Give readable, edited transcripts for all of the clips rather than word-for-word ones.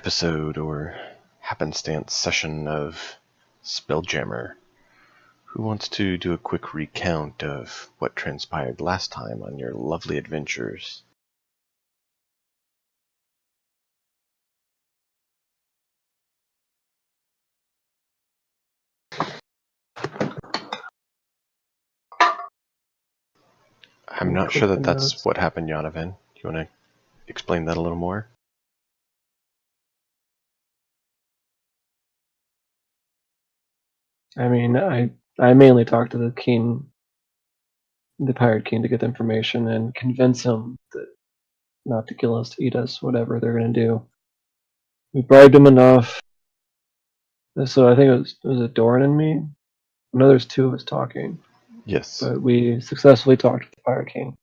episode or happenstance session of Spelljammer. Who wants to do a quick recount of what transpired last time on your lovely adventures? I'm not sure that that's what happened, Yonovan. You want to explain that a little more? I mean, I mainly talked to the king, the pirate king, to get the information and convince him that not to kill us, to eat us, whatever they're gonna do. We bribed him enough. So I think it was a Doran and me. I know there's two of us talking. Yes. But we successfully talked to the pirate king.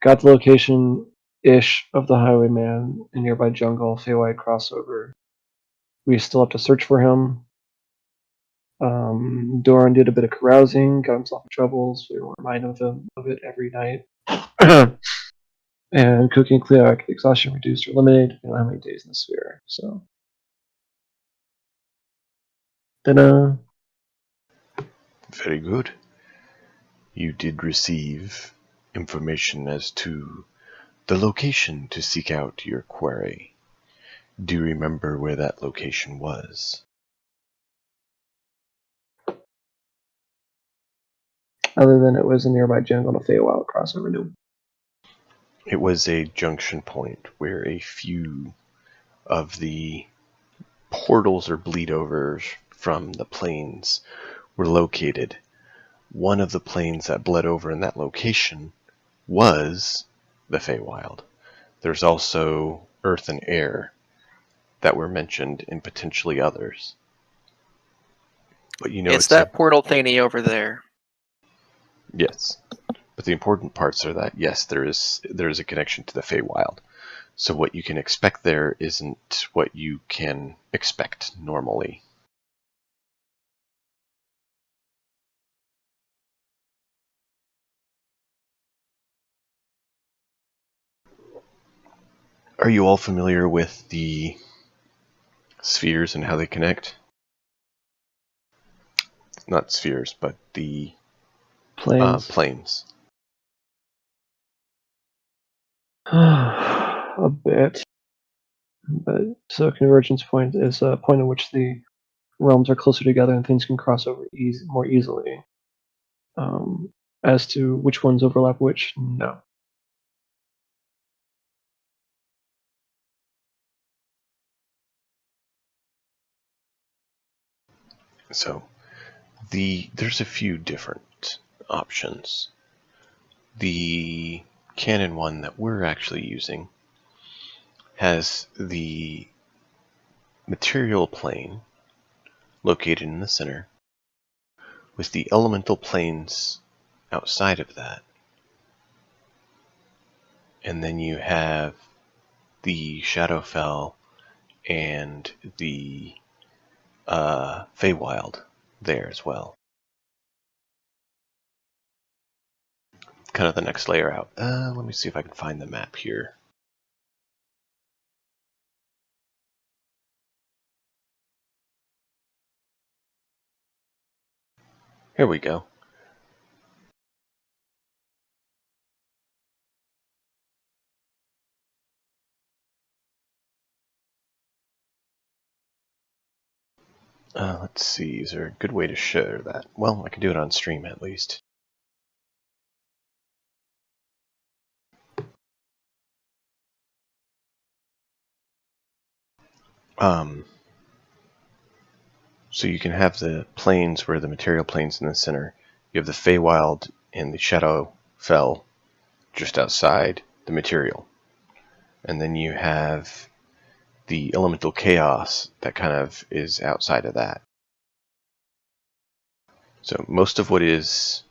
Got the location-ish of the highwayman in nearby jungle, Feywide crossover. We still have to search for him. Doran did a bit of carousing, got himself in trouble, so we remind him of it every night. And cooking clear exhaustion reduced or eliminated depending on how many days in the sphere. So then Very good. You did receive information as to the location to seek out your quarry. Do you remember where that location was? other than it was a nearby jungle and a Feywild crossover new. It was a junction point where a few of the portals or bleedovers from the plains were located. One of the plains that bled over in that location was the Feywild. There's also earth and air that were mentioned and potentially others. But you know, it's that portal thingy over there. Yes. But the important parts are that, yes, there is a connection to the Feywild. So what you can expect there isn't what you can expect normally. Are you all familiar with the spheres and how they connect? Not spheres, but the planes. A bit. But so a convergence point is a point at which the realms are closer together and things can cross over more easily. As to which ones overlap which, no. So there's a few different options. The canon one that we're actually using has the material plane located in the center, with the elemental planes outside of that. And then you have the Shadowfell and the Feywild there as well. Kind of the next layer out. Let me see if I can find the map here. Here we go. Let's see, is there a good way to share that? Well, I can do it on stream at least. So you can have the planes where the material plane's in the center. You have the Feywild and the Shadowfell just outside the material. And then you have the elemental chaos that kind of is outside of that. So most of what is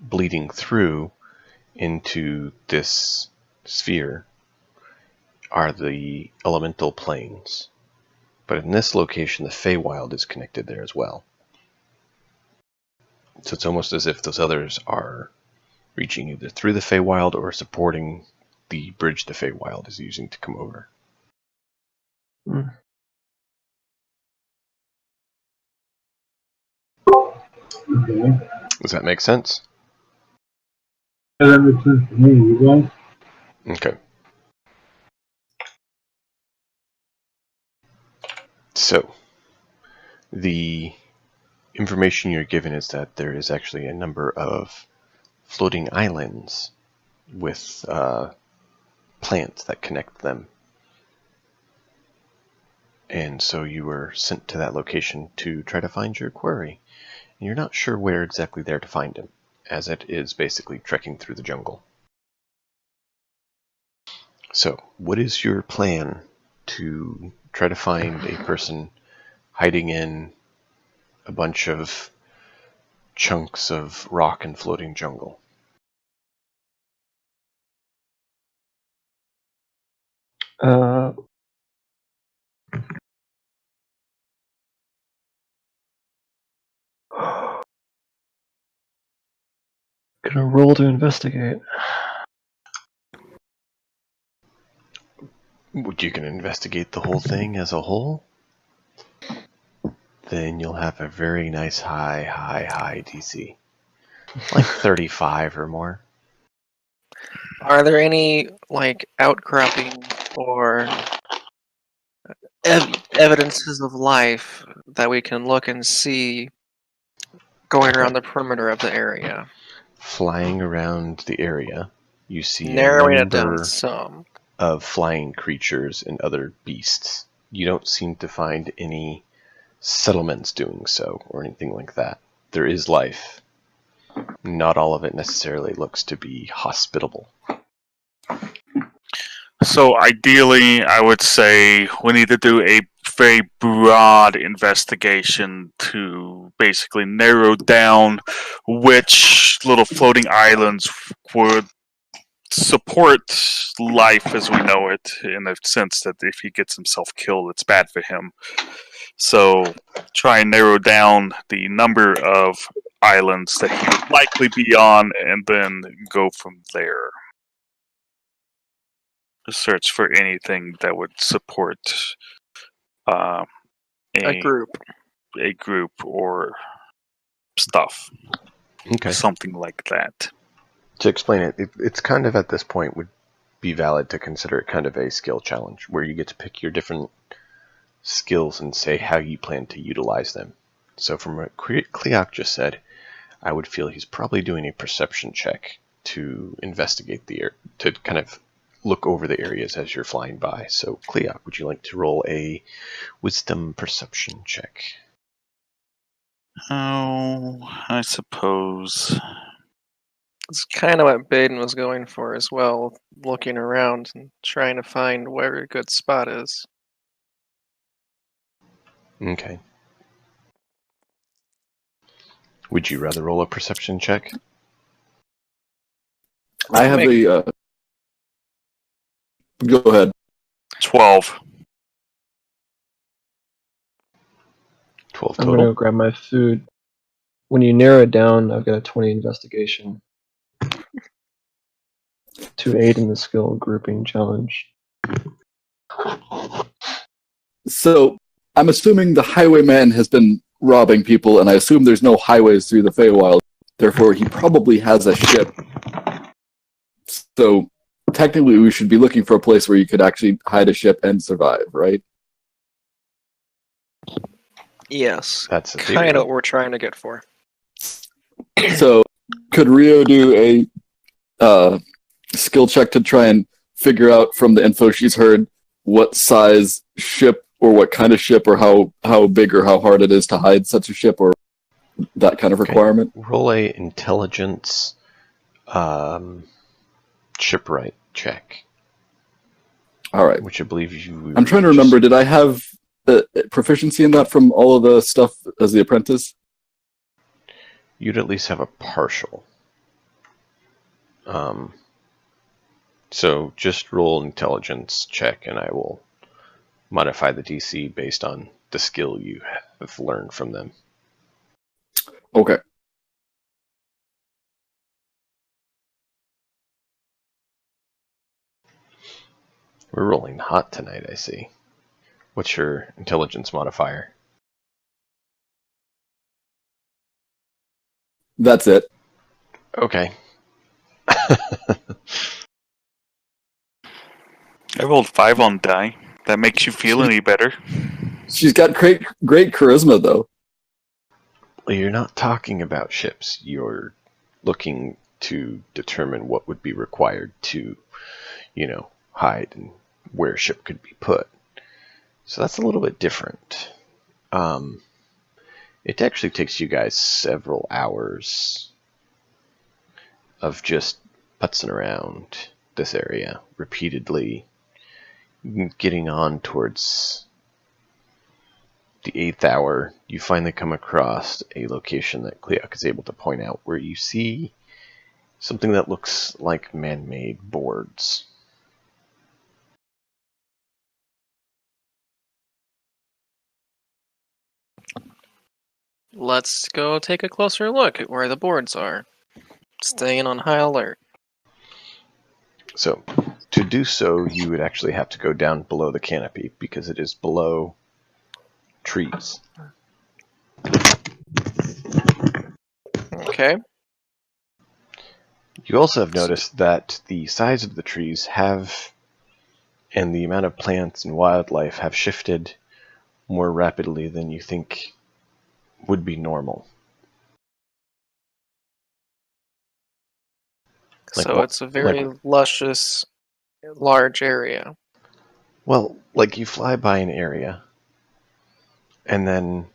bleeding through into this sphere are the elemental planes. But in this location, the Feywild is connected there as well. So it's almost as if those others are reaching either through the Feywild or supporting the bridge the Feywild is using to come over. Okay. Does that make sense? Yeah, that makes sense to me. You guys? Okay. So, the information you're given is that there is actually a number of floating islands with plants that connect them. And so you were sent to that location to try to find your quarry. And you're not sure where exactly there to find him, as it is basically trekking through the jungle. So, what is your plan to try to find a person hiding in a bunch of chunks of rock and floating jungle? Uh, gonna roll to investigate. Would you can investigate the whole thing as a whole? Then you'll have a very nice high DC. Like 35 or more. Are there any like outcropping or evidences of life that we can look and see going around the perimeter of the area? Flying around the area, you see a Narrowing it down number some. of flying creatures and other beasts. You don't seem to find any settlements doing so or anything like that. There is life. Not all of it necessarily looks to be hospitable. So ideally, I would say we need to do a very broad investigation to basically narrow down which little floating islands would support life as we know it, in the sense that if he gets himself killed, it's bad for him. So try and narrow down the number of islands that he would likely be on, and then go from there. Search for anything that would support uh, A group. a group or stuff, Okay. something like that. To explain it, it's kind of at this point would be valid to consider it kind of a skill challenge where you get to pick your different skills and say how you plan to utilize them. So from what Cleoc just said, I would feel he's probably doing a perception check to investigate the area, to kind of look over the areas as you're flying by. So Cleoc, would you like to roll a wisdom perception check? Oh, I suppose. It's kind of what Baden was going for as well, looking around and trying to find where a good spot is. Okay. Would you rather roll a perception check? I have a. Go ahead. 12. 12 I'm gonna total? go grab my food. When you narrow it down, I've got a 20 investigation to aid in the skill grouping challenge. So I'm assuming the highwayman has been robbing people, and I assume there's no highways through the Feywild. Therefore, he probably has a ship. So technically, we should be looking for a place where you could actually hide a ship and survive, right? Yes. That's the Kind theory. of what we're trying to get for. So could Rio do a skill check to try and figure out from the info she's heard what size ship or what kind of ship or how big or how hard it is to hide such a ship or that kind of requirement? Roll a intelligence shipwright check, All right. which I believe you... I'm trying to remember, did I have proficiency in that from all of the stuff as the apprentice? You'd at least have a partial. So just roll intelligence check and I will modify the DC based on the skill you have learned from them. Okay. We're rolling hot tonight, I see. What's your intelligence modifier? That's it. Okay. I rolled 5 on die. That makes you feel any better? She's got great charisma, though. Well, you're not talking about ships. You're looking to determine what would be required to, hide and where a ship could be put. So that's a little bit different. It actually takes you guys several hours of just putzing around this area repeatedly, getting on towards the 8th hour. You finally come across a location that Cleok is able to point out where you see something that looks like man-made boards. Let's go take a closer look at where the boards are. Staying on high alert. So, to do so, you would actually have to go down below the canopy because it is below trees. Okay. You also have noticed that the size of the trees and the amount of plants and wildlife have shifted more rapidly than you think would be normal. So it's a very luscious, large area. Well, like you fly by an area, and then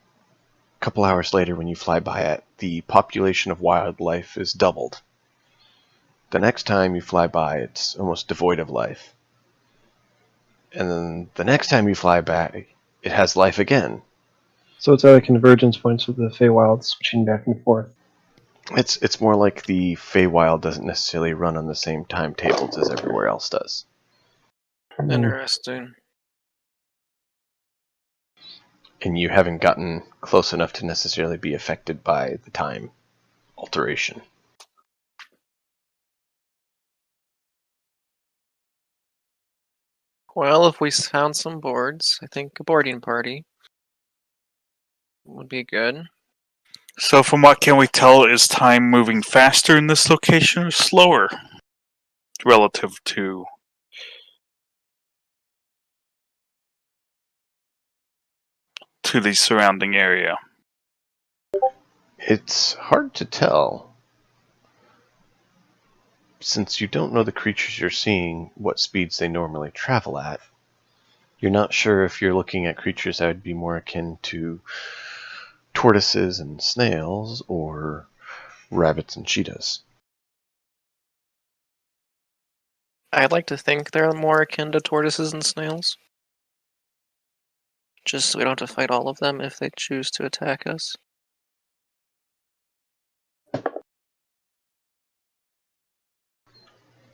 a couple hours later when you fly by it, the population of wildlife is doubled. The next time you fly by, it's almost devoid of life. And then the next time you fly by, it has life again. So it's at a convergence points with the Feywild switching back and forth. It's more like the Feywild doesn't necessarily run on the same timetables as everywhere else does. Interesting. And you haven't gotten close enough to necessarily be affected by the time alteration. Well, if we found some boards, I think a boarding party would be good. So from what can we tell, is time moving faster in this location or slower? Relative to the surrounding area. It's hard to tell, since you don't know the creatures you're seeing, what speeds they normally travel at. You're not sure if you're looking at creatures that would be more akin to tortoises and snails, or rabbits and cheetahs. I'd like to think they're more akin to tortoises and snails. Just so we don't have to fight all of them if they choose to attack us.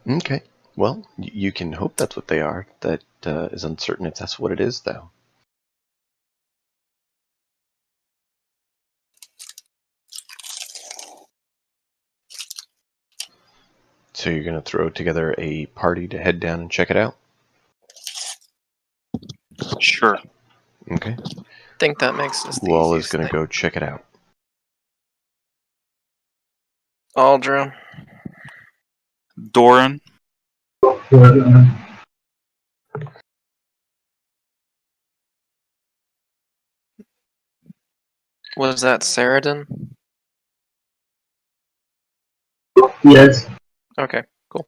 Okay, well, you can hope that's what they are. That is uncertain if that's what it is, though. So you're going to throw together a party to head down and check it out? Sure. Okay. I think that makes us the Who all is easiest going to thing. go check it out? Aldra. Doran. Was that Saradin? Yes. Okay, cool.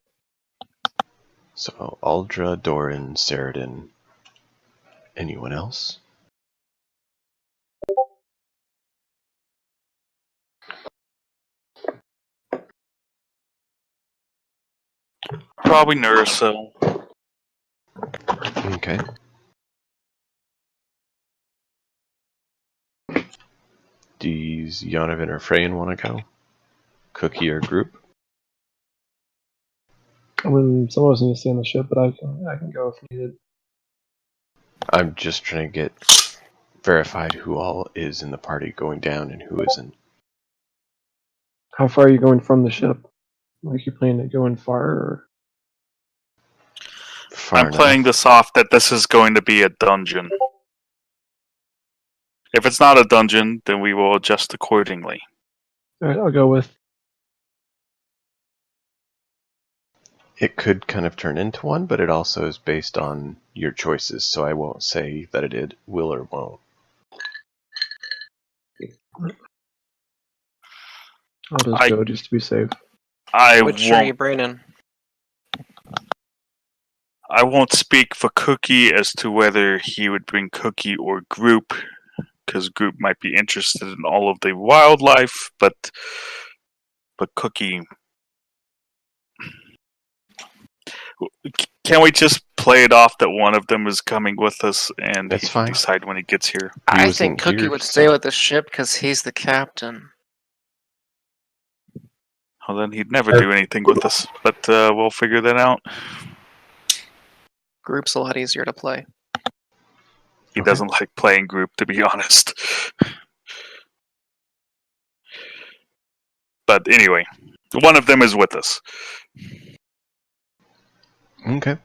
So Aldra, Doran, Saradin. Anyone else? Probably Nurso. Okay. Does Yonovan or Freyan want to go? Cookie or group? I mean, some of us need to stay on the ship, but I can go if needed. I'm just trying to get verified who all is in the party going down and who isn't. How far are you going from the ship? Like you're planning to go in far, or? Far I'm enough. playing this off that this is going to be a dungeon. If it's not a dungeon, then we will adjust accordingly. All right, I'll go with. It could kind of turn into one, but it also is based on your choices, so I won't say that it will or won't. I'll just go just to be safe. Which are you bringing? I won't speak for Cookie as to whether he would bring Cookie or Group, because Group might be interested in all of the wildlife, but Cookie. Can we just play it off that one of them is coming with us, and That's he can fine. decide when he gets here? I wasn't think Cookie here, would stay so- with the ship because he's the captain. Well, then he'd never do anything with us, but we'll figure that out. Group's a lot easier to play. He Okay. doesn't like playing Group, to be honest. But anyway, one of them is with us. Okay.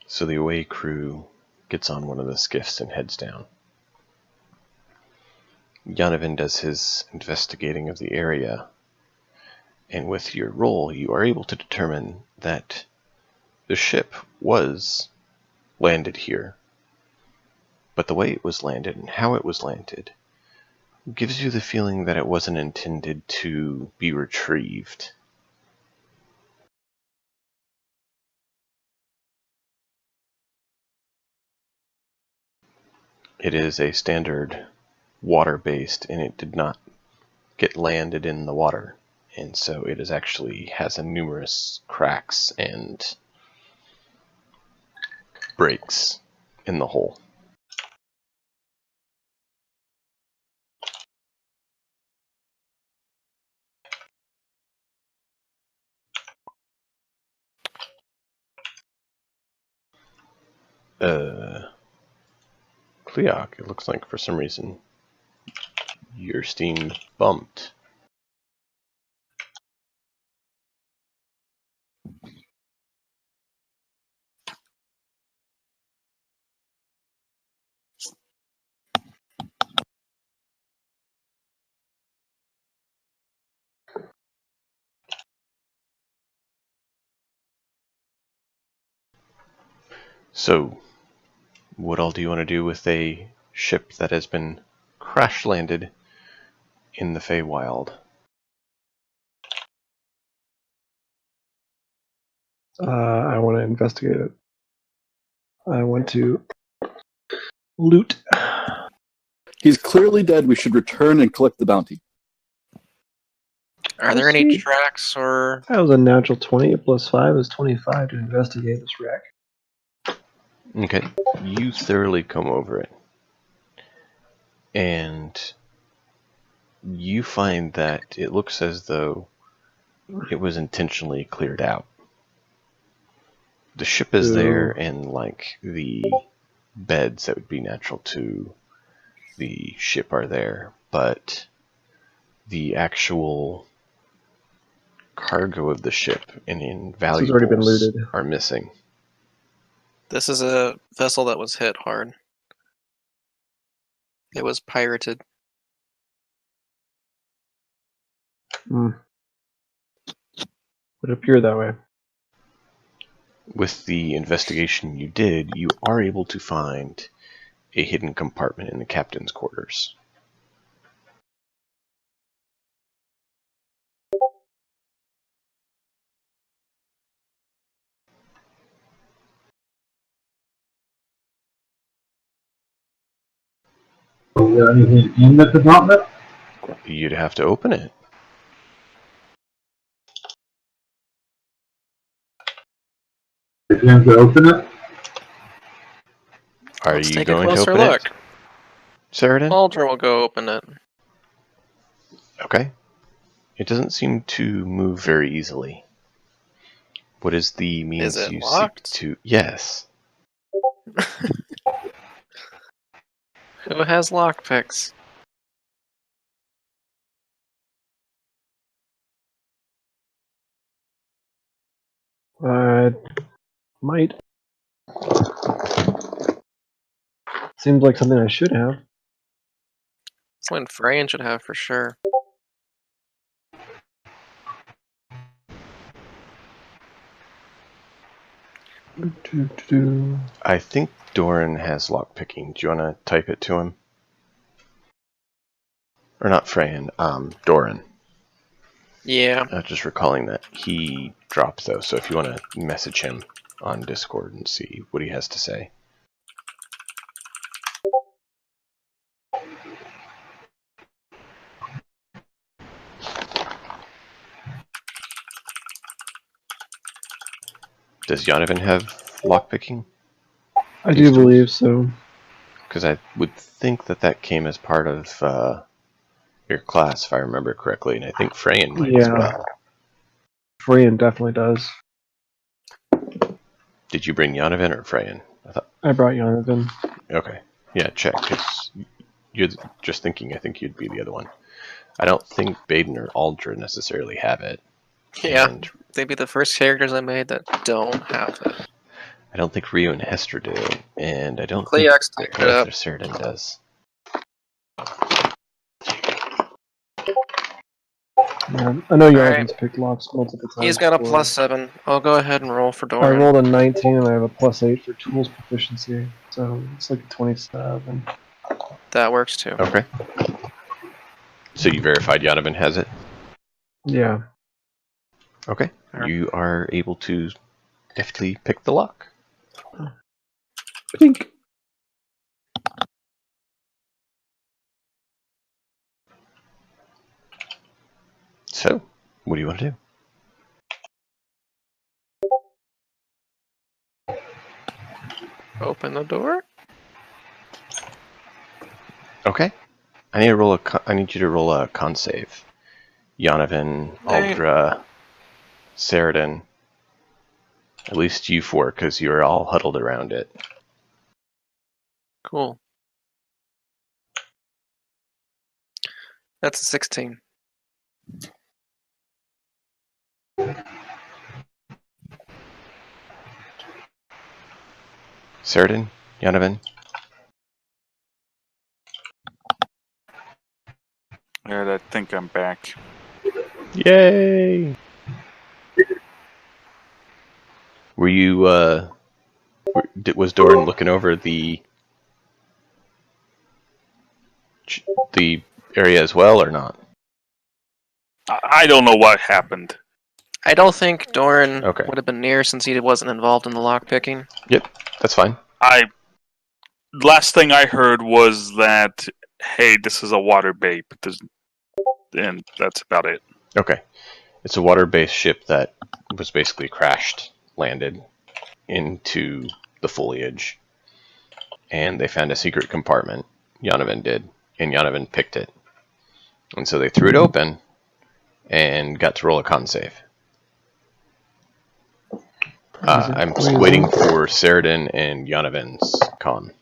So the away crew gets on one of the skiffs and heads down. Yanovan does his investigating of the area, and with your roll, you are able to determine that the ship was landed here, but the way it was landed and how it was landed gives you the feeling that it wasn't intended to be retrieved. It is a standard water-based, and it did not get landed in the water, and so it is actually has a numerous cracks and breaks in the hull. Cleoc, it looks like for some reason your steam bumped. So, what all do you want to do with a ship that has been crash landed in the Feywild? I want to investigate it. I want to loot. He's clearly dead. We should return and collect the bounty. Are there any Sweet. tracks or... That was a natural 20 plus 5 is 25 to investigate this wreck. Okay, you thoroughly come over it, and you find that it looks as though it was intentionally cleared out. The ship is there, and like the beds that would be natural to the ship are there, but the actual cargo of the ship and This has already been invaluables looted. are missing. This is a vessel that was hit hard. It was pirated. Would appear that way. With the investigation you did, you are able to find a hidden compartment in the captain's quarters. Is there anything in the compartment? You'd have to open it. If you have to open it? Are Let's you take a going to closer open look. it, Saradin? Aldra will go open it. Okay. It doesn't seem to move very easily. What is the means Is it you locked? seek to... Yes. Who has lockpicks? Might. Seems like something I should have. That's one Frayan should have for sure. I think Doran has lockpicking. Do you want to type it to him? Or not Freyan, Doran. Yeah. Just recalling that he dropped though, so if you want to message him on Discord and see what he has to say. Does Yonovan have lockpicking? I do believe so. Because I would think that came as part of your class, if I remember correctly, and I think Freyan might as well. Freyan definitely does. Did you bring Yonovan or Freyan? I brought Yonovan. Okay. Yeah, check, because you're just thinking I think you'd be the other one. I don't think Baden or Aldra necessarily have it. Yeah. And They'd be the first characters I made that don't have it. I don't think Rio and Hester do, and I don't Cleox think picked it up. Ceradan does. Yeah, I know Alright. Yonovan's picked locks multiple times. He's got a before. +7. I'll go ahead and roll for I Doran. rolled a 19 and I have a +8 for tools proficiency, so it's like a 27. That works too. Okay. So you verified Yonovan has it? Yeah. Okay. Alright. You are able to deftly pick the lock. Pink. So, what do you want to do? Open the door. Okay. I need you to roll a con save. Yonovan, Aldra, Ceradan. At least you four, because you're all huddled around it. Cool. That's a 16. Ceradan, Yonovan. Alright, I think I'm back. Yay! Were you, was Doran looking over the area as well, or not? I don't know what happened. I don't think Doran Okay. would have been near since he wasn't involved in the lockpicking. Yep, that's fine. Last thing I heard was that, hey, this is a water bait, and that's about it. Okay. It's a water-based ship that was basically landed into the foliage. And they found a secret compartment. Yonovan did. And Yonovan picked it. And so they threw it open and got to roll a con save. I'm waiting for Ceradan and Yonovan's con.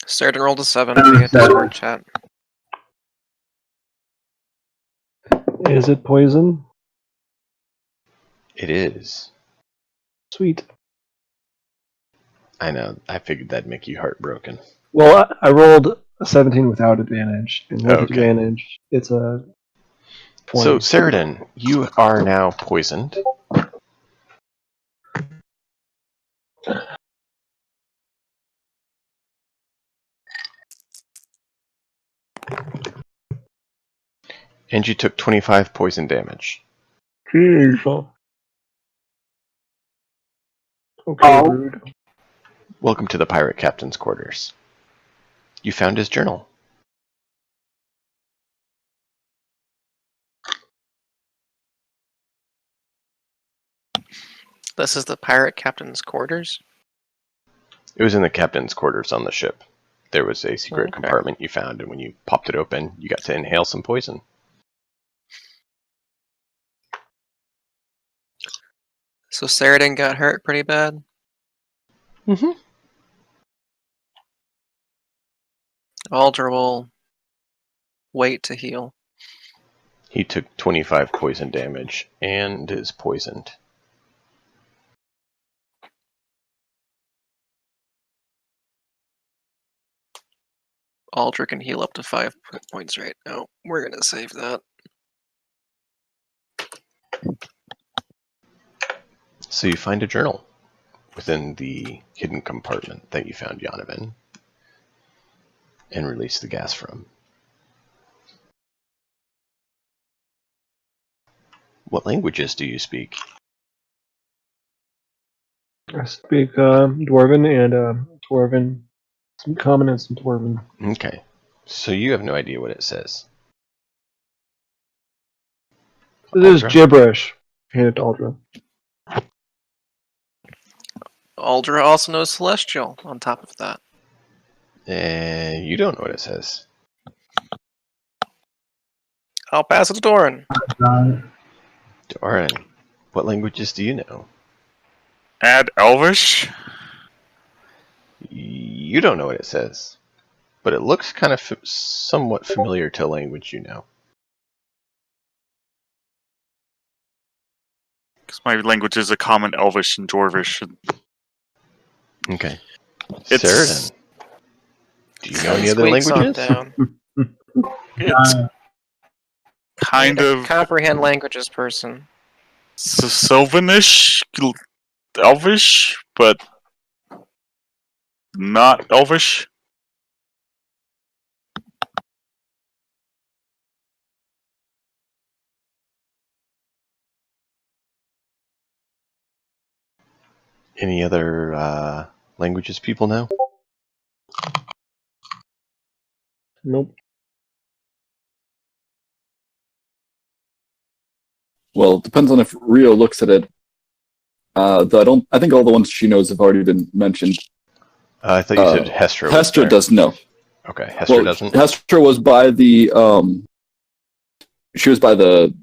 Ceradan rolled a 7 via Discord chat. Is it poison? It is. Sweet. I know. I figured that'd make you heartbroken. Well, I rolled a 17 without advantage, and with Okay. advantage, it's a 20. So, Ceradan, you are now poisoned. And you took 25 poison damage. Jeez. Okay, rude. Welcome to the pirate captain's quarters. You found his journal. This is the pirate captain's quarters? It was in the captain's quarters on the ship. There was a secret Okay. compartment you found, and when you popped it open, you got to inhale some poison. So Ceradan got hurt pretty bad? Mm-hmm. Aldra will wait to heal. He took 25 poison damage and is poisoned. Aldra can heal up to 5 points right now. We're gonna save that. So you find a journal within the hidden compartment that you found Yanov in and release the gas from. What languages do you speak? I speak Dwarven and Dwarven, some Common and some Dwarven. Okay. So you have no idea what it says. This is Aldra? gibberish. Hand it to Aldra. Aldra also knows Celestial on top of that. You don't know what it says. I'll pass it to Doran. Doran, what languages do you know? Add Elvish. You don't know what it says, but it looks kind of somewhat familiar to a language you know. Because my language is a common Elvish and Dwarvish. Okay. It's- Ceridan, do you know any other Squeaks on languages? down. It's kind of Comprehend languages person. Sylvanish, Elvish, but not Elvish. Any other languages people know? Nope. Well, it depends on if Rio looks at it. Though I think all the ones she knows have already been mentioned. I thought you said Hestra. Hestra does know. Okay, Hestra Well, doesn't. Hestra was by the she was by the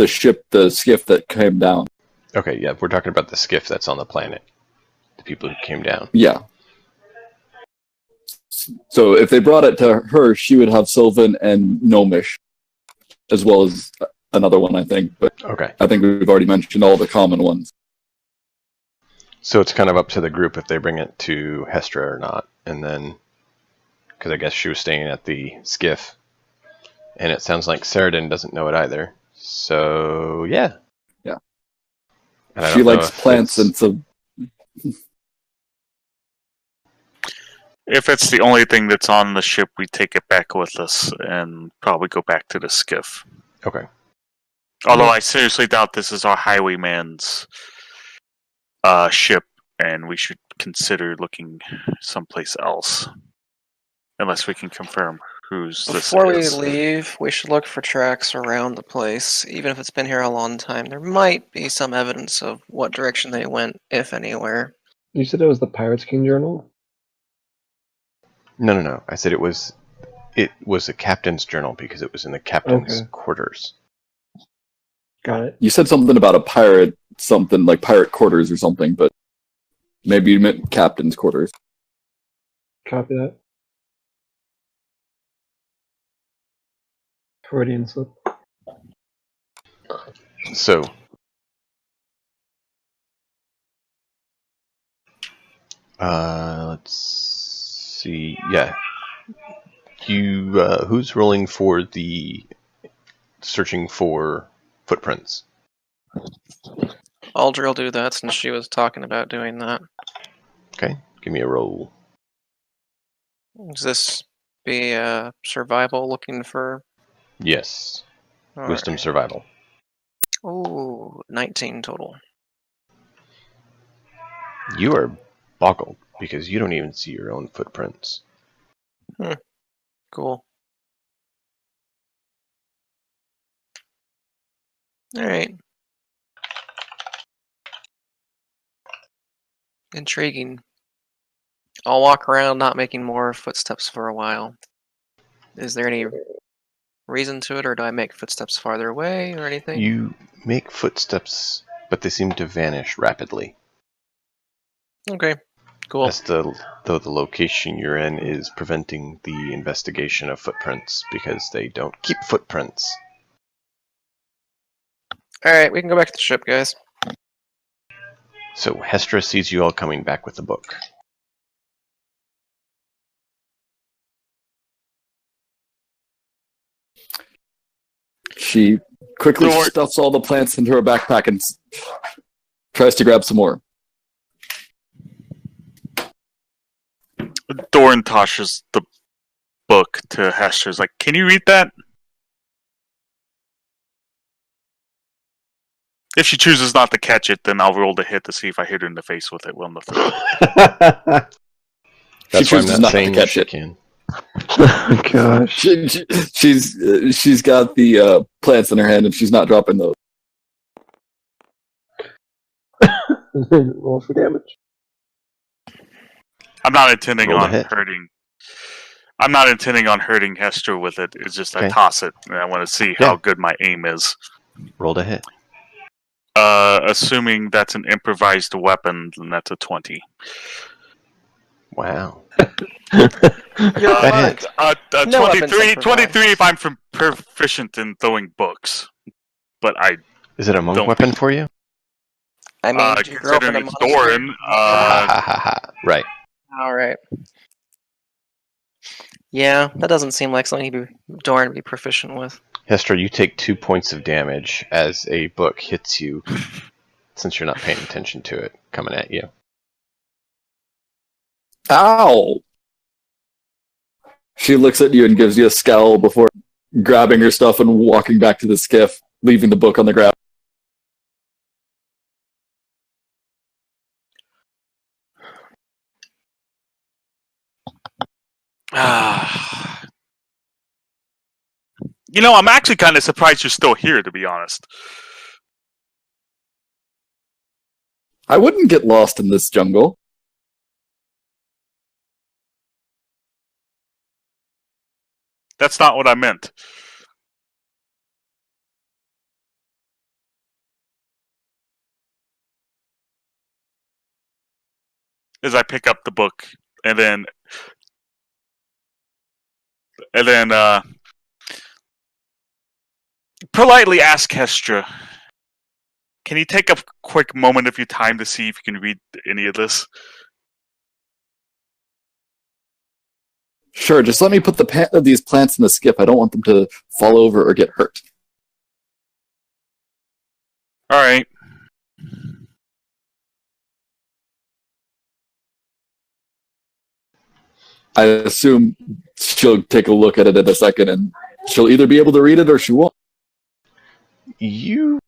ship, the skiff that came down. Okay, yeah, we're talking about the skiff that's on the planet. The people who came down. Yeah. So if they brought it to her, she would have Sylvan and Gnomish, as well as another one, I think. But Okay. I think we've already mentioned all the common ones. So it's kind of up to the group if they bring it to Hestra or not. And then, because I guess she was staying at the skiff. And it sounds like Ceridan doesn't know it either. So, yeah. Yeah. And I She don't know likes if plants it's- and some. If it's the only thing that's on the ship, we take it back with us and probably go back to the skiff. Okay. Although I seriously doubt this is our highwayman's ship, and we should consider looking someplace else. Unless we can confirm whose this Before we is. leave, we should look for tracks around the place. Even if it's been here a long time, there might be some evidence of what direction they went, if anywhere. You said it was the Pirates King Journal? No. I said it was a captain's journal because it was in the captain's quarters. Got it. You said something about a pirate, something like pirate quarters or something, but maybe you meant captain's quarters. Copy that. Freudian slip. So, let's see. Yeah. Who's rolling for the searching for footprints? Aldra will do that since she was talking about doing that. Okay, give me a roll. Does this be survival looking for? Yes. All Wisdom survival. right. Ooh, 19 total. You are boggled because you don't even see your own footprints. Cool. All right. Intriguing. I'll walk around not making more footsteps for a while. Is there any reason to it, or do I make footsteps farther away or anything? You make footsteps, but they seem to vanish rapidly. Okay, cool. Though the location you're in is preventing the investigation of footprints because they don't keep footprints. Alright, we can go back to the ship, guys. So Hestra sees you all coming back with the book. She quickly Lord. stuffs all the plants into her backpack and tries to grab some more. Doran tosses the book to Hester's like, can you read that? If she chooses not to catch it, then I'll roll the hit to see if I hit her in the face with it. Well, nothing. That's why I'm chooses not not to saying catch she it. can. Oh, gosh. She's got the plants in her hand, and she's not dropping those. Roll for damage. I'm not intending Roll to on hit. hurting. I'm not intending on hurting Hester with it. It's just I Okay. toss it, and I want to see how good my aim is. Roll to hit. Assuming that's an improvised weapon, then that's a 20. Wow. You're That fine. hit. No weapons 23 improvised. if I'm proficient in throwing books. But I, Is it a monk Don't weapon think- for you? I mean, did you grow up in considering a it's monastery? Doran, Ha ha ha ha. Right. All right. Yeah, that doesn't seem like something Doran would be proficient with. Hester, you take 2 points of damage as a book hits you, since you're not paying attention to it coming at you. Ow! She looks at you and gives you a scowl before grabbing her stuff and walking back to the skiff, leaving the book on the ground. you know, I'm actually kind of surprised you're still here, to be honest. I wouldn't get lost in this jungle. That's not what I meant. As I pick up the book and then politely ask Hestra, can you take a quick moment of your time to see if you can read any of this? Sure, just let me put these plants in the skiff. I don't want them to fall over or get hurt. All right. I assume she'll take a look at it in a second, and she'll either be able to read it or she won't. You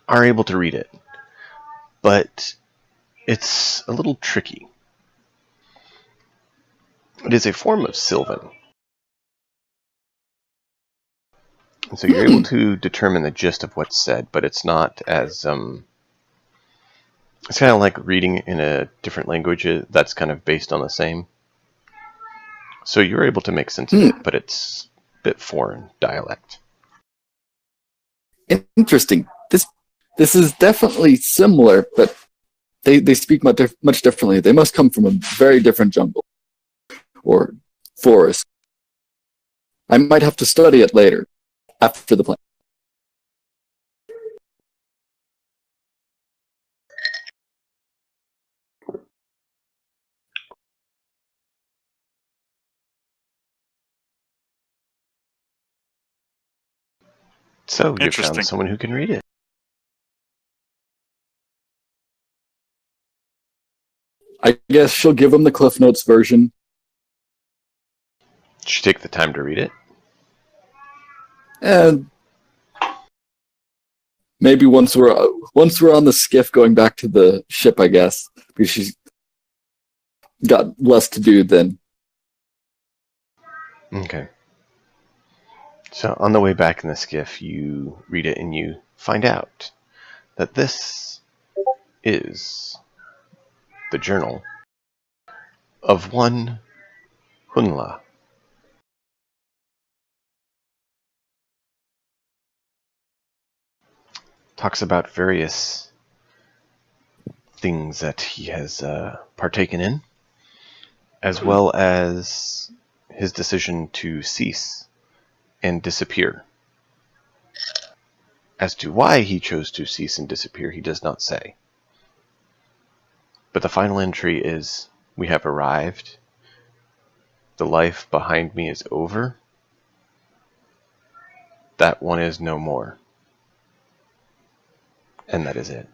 are able to read it, but it's a little tricky. It is a form of Sylvan. And so you're able to determine the gist of what's said, but it's not as... it's kind of like reading in a different language that's kind of based on the same. So you're able to make sense of it, but it's a bit foreign dialect. Interesting. This is definitely similar, but they speak much differently. They must come from a very different jungle or forest. I might have to study it later, after the plan. So you Interesting. found someone who can read it. I guess she'll give him the Cliff Notes version. Did you take the time to read it? And maybe once we're on the skiff going back to the ship, I guess, because she's got less to do then. Okay. So on the way back in the skiff, you read it and you find out that this is the journal of one Hunla. Talks about various things that he has partaken in, as well as his decision to cease and disappear. As to why he chose to cease and disappear, he does not say. But the final entry is, we have arrived. The life behind me is over. That one is no more. And that is it.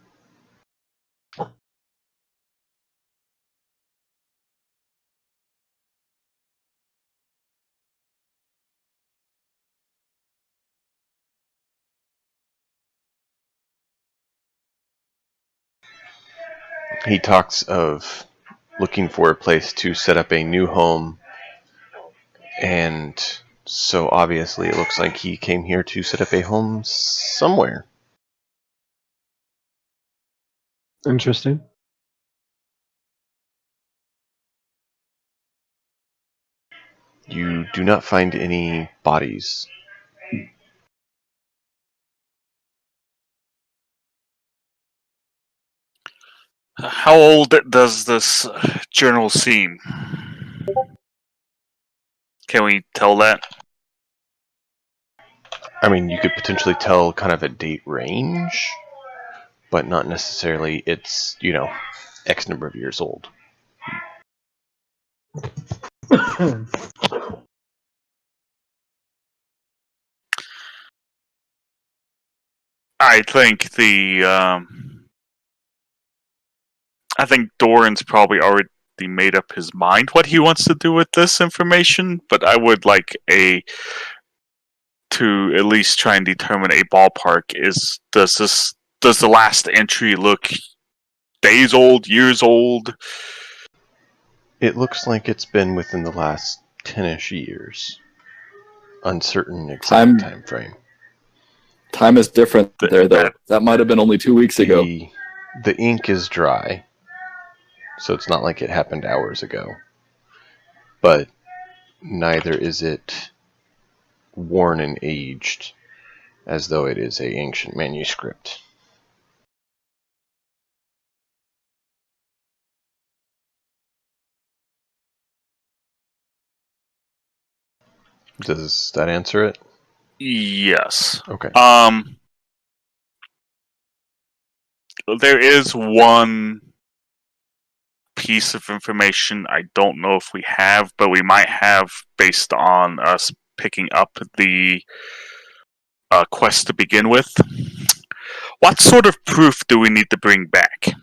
He talks of looking for a place to set up a new home, and so obviously it looks like he came here to set up a home somewhere. Interesting. You do not find any bodies. How old does this journal seem? Can we tell that? I mean, you could potentially tell kind of a date range, but not necessarily it's, X number of years old. I think I think Doran's probably already made up his mind what he wants to do with this information, but I would like to at least try and determine a ballpark. Does the last entry look days old, years old? It looks like it's been within the last 10-ish years. Uncertain exact time frame. Time is different there, though. That might have been only 2 weeks ago. The ink is dry, so it's not like it happened hours ago. But neither is it worn and aged, as though it is an ancient manuscript. Does that answer it? Yes. Okay. There is one piece of information I don't know if we have, but we might have based on us picking up the quest to begin with. What sort of proof do we need to bring back?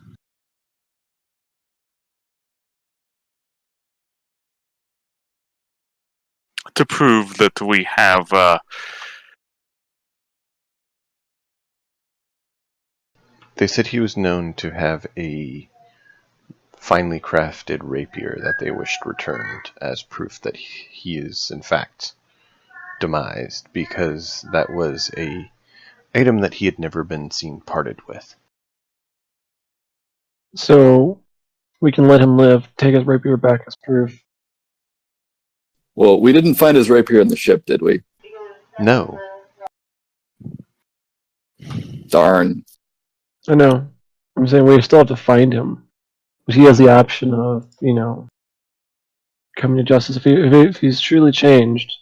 To prove that we have They said he was known to have a finely crafted rapier that they wished returned as proof that he is in fact demised, because that was a item that he had never been seen parted with. So we can let him live, take his rapier back as proof. Well, we didn't find his rapier in the ship, did we? No. Darn. I know. I'm saying we still have to find him. But he has the option of, coming to justice. If he's truly changed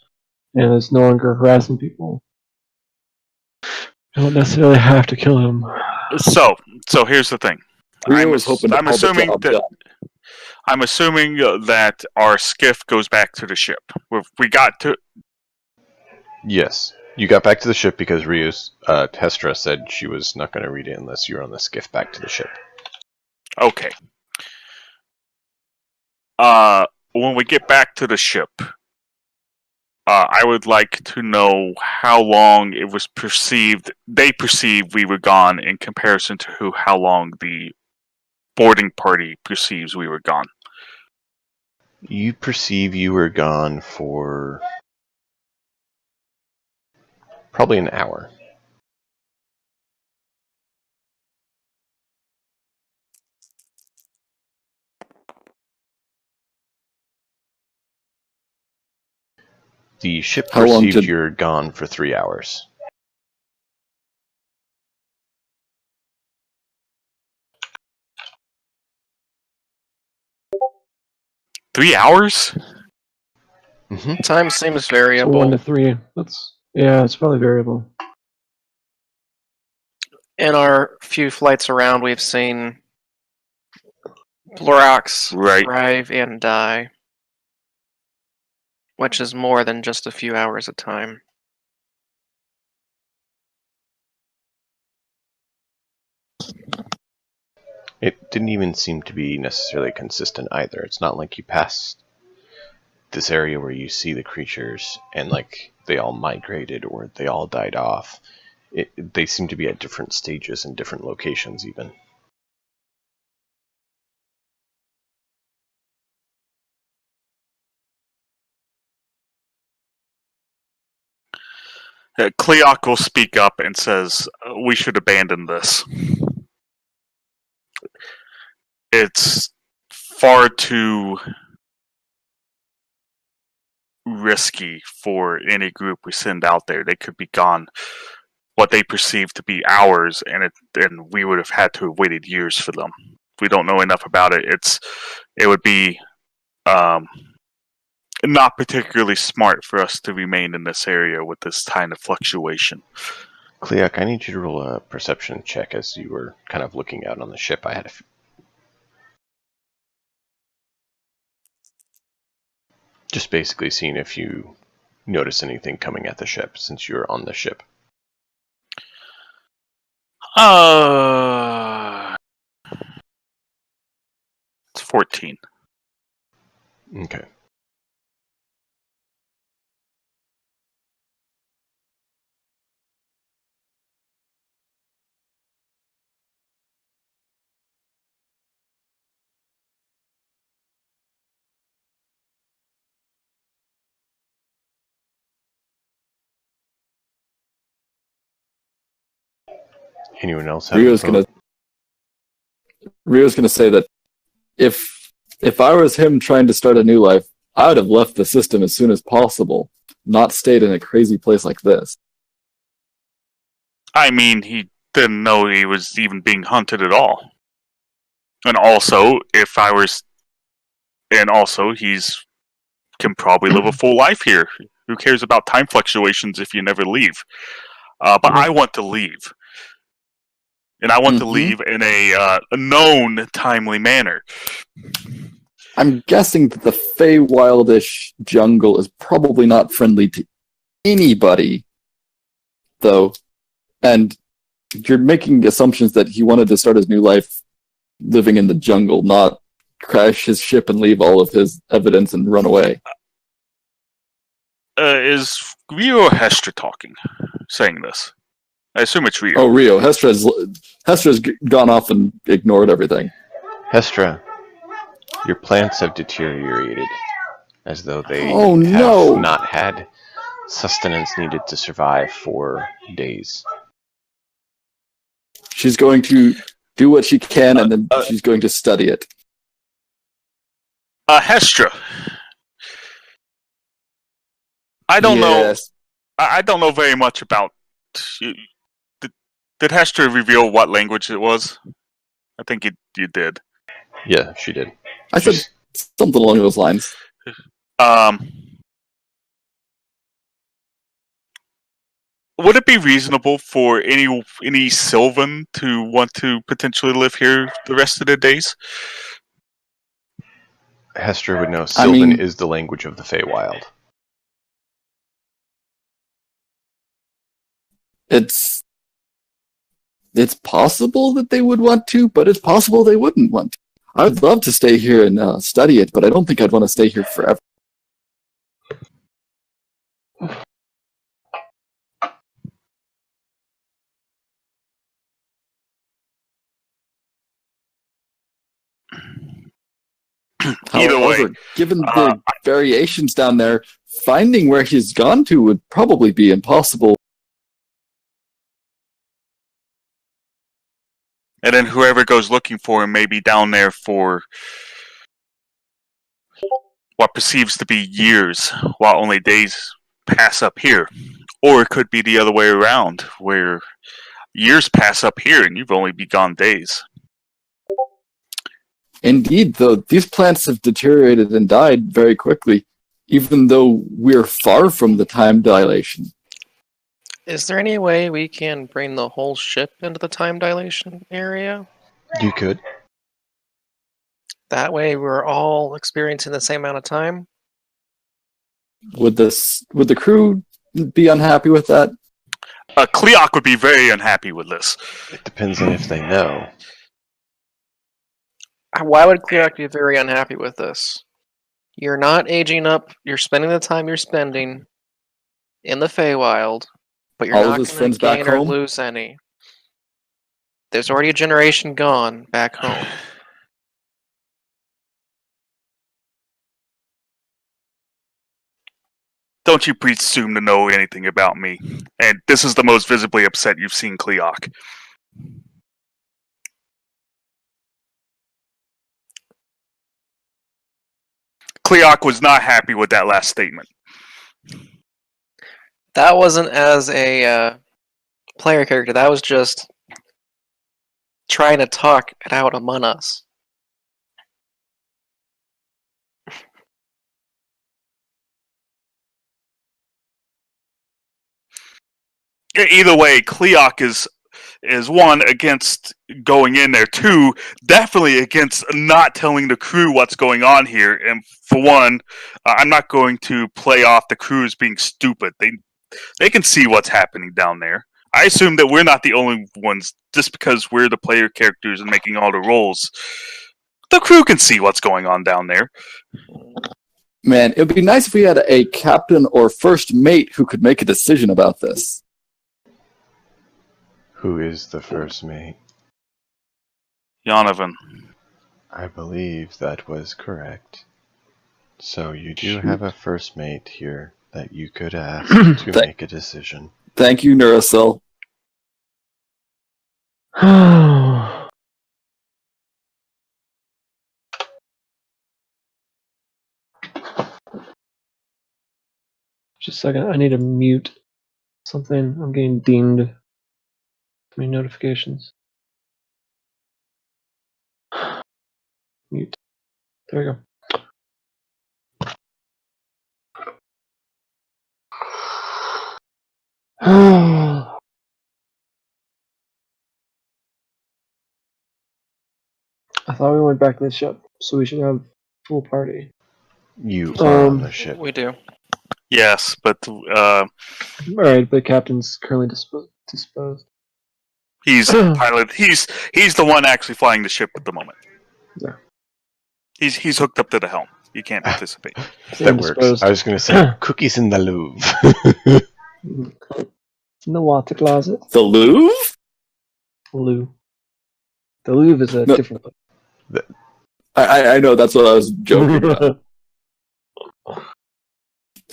and is no longer harassing people, you don't necessarily have to kill him. So here's the thing. I'm assuming that our skiff goes back to the ship. We got to. Yes. You got back to the ship because Hestra said she was not going to read it unless you were on the skiff back to the ship. Okay. When we get back to the ship, I would like to know how long it was they perceived we were gone in comparison to how long the boarding party perceives we were gone. You perceive you were gone for probably an hour. The ship perceived you're gone for 3 hours. $3? Mm-hmm. Time seems So variable. 1 to 3. It's probably variable. In our few flights around, we've seen Blorox thrive and die, which is more than just a few hours of time. It didn't even seem to be necessarily consistent either. It's not like you passed this area where you see the creatures and like they all migrated or they all died off. They seem to be at different stages and different locations even. Cleoc will speak up and says, we should abandon this. It's far too risky for any group we send out there. They could be gone what they perceive to be hours, and we would have had to have waited years for them. If we don't know enough about it, it would be not particularly smart for us to remain in this area with this kind of fluctuation. Cleoc, I need you to roll a perception check as you were kind of looking out on the ship. I had just basically seeing if you notice anything coming at the ship since you're on the ship. It's 14. Okay. Anyone else have Rio's gonna say that if I was him trying to start a new life, I would have left the system as soon as possible, not stayed in a crazy place like this. I mean, he didn't know he was even being hunted at all. And also, he's can probably live a full life here. Who cares about time fluctuations if you never leave? But I want to leave. And I want to leave in a known, timely manner. I'm guessing that the Feywildish jungle is probably not friendly to anybody, though. And you're making assumptions that he wanted to start his new life living in the jungle, not crash his ship and leave all of his evidence and run away. Is Rio or Hestra saying this? I assume it's Rio. Oh, Rio. Hestra's gone off and ignored everything. Hestra, your plants have deteriorated as though they Oh, have no. not had sustenance needed to survive for days. She's going to do what she can, and then she's going to study it. Hestra. I don't know. Yes. I don't know very much about. Did Hestra reveal what language it was? I think you did. Yeah, she did. I said something along those lines. Would it be reasonable for any Sylvan to want to potentially live here the rest of their days? Hestra would know Sylvan is the language of the Feywild. It's possible that they would want to, but it's possible they wouldn't want to. I'd love to stay here and study it, but I don't think I'd want to stay here forever. Either However, way, given the variations down there, finding where he's gone to would probably be impossible. and then whoever goes looking for him may be down there for what perceives to be years, while only days pass up here. Or it could be the other way around, where years pass up here and you've only been gone days. Indeed, though, these plants have deteriorated and died very quickly, even though we're far from the time dilation. Is there any way we can bring the whole ship into the time dilation area? You could. That way we're all experiencing the same amount of time? Would the crew be unhappy with that? Cleoc would be very unhappy with this. It depends on if they know. Why would Cleoc be very unhappy with this? You're not aging up, you're spending the time you're spending in the Feywild, but you're All of not his going friends to back gain or home? lose any. There's already a generation gone back home. Don't you presume to know anything about me. And this is the most visibly upset you've seen Cleok. Cleok was not happy with that last statement. That wasn't as a player character. That was just trying to talk it out among us. Either way, Cleok is one, against going in there. Two, definitely against not telling the crew what's going on here. And for one, I'm not going to play off the crew as being stupid. They can see what's happening down there. I assume that we're not the only ones, just because we're the player characters and making all the roles. The crew can see what's going on down there. Man, it would be nice if we had a captain or first mate who could make a decision about this. Who is the first mate? Yonovan. I believe that was correct. So you do Shoot. have a first mate here that you could ask to make a decision. Thank you, Neurocell. Just a second, I need to mute something. I'm getting dinged. Too many notifications. Mute. There we go. I thought we went back to the ship, so we should have full party. You are on the Um, ship. We do. Yes, but Alright, the captain's currently disposed. he's pilot. He's the one actually flying the ship at the moment. Yeah. He's hooked up to the helm. He can't participate. That works. Indisposed. I was going to say, cookies in the Louvre. In the water closet. The Louvre? Louvre. The Louvre is a No. different place. I know, that's what I was joking about.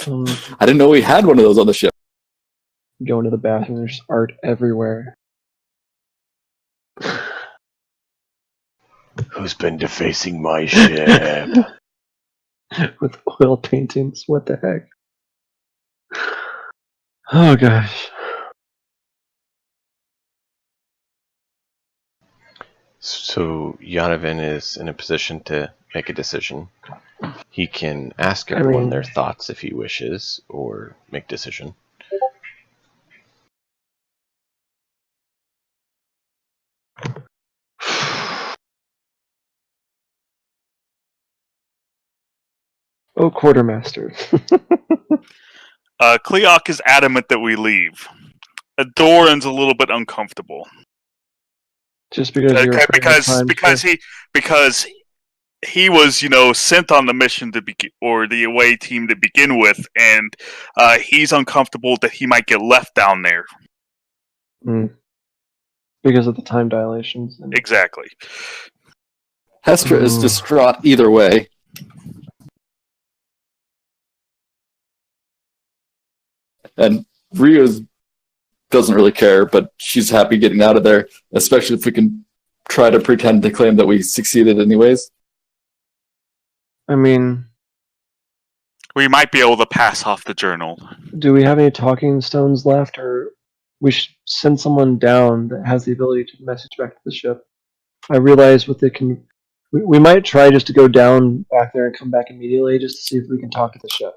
I didn't know we had one of those on the ship. Go into the bathroom, there's art everywhere. Who's been defacing my ship? With oil paintings, what the heck? Oh gosh. So Yonovan is in a position to make a decision. He can ask everyone their thoughts if he wishes, or make decision. Oh, quartermaster. Cleok is adamant that we leave. Doran's a little bit uncomfortable. Just because you're because he was, sent on the mission to begin, or the away team to begin with, and he's uncomfortable that he might get left down there. Because of the time dilations. And... Exactly. Hestra is distraught either way. And Rio doesn't really care, but she's happy getting out of there, especially if we can try to pretend to claim that we succeeded anyways. I mean... We might be able to pass off the journal. Do we have any talking stones left, or we should send someone down that has the ability to message back to the ship? I realize what they can... We might try just to go down back there and come back immediately just to see if we can talk to the ship.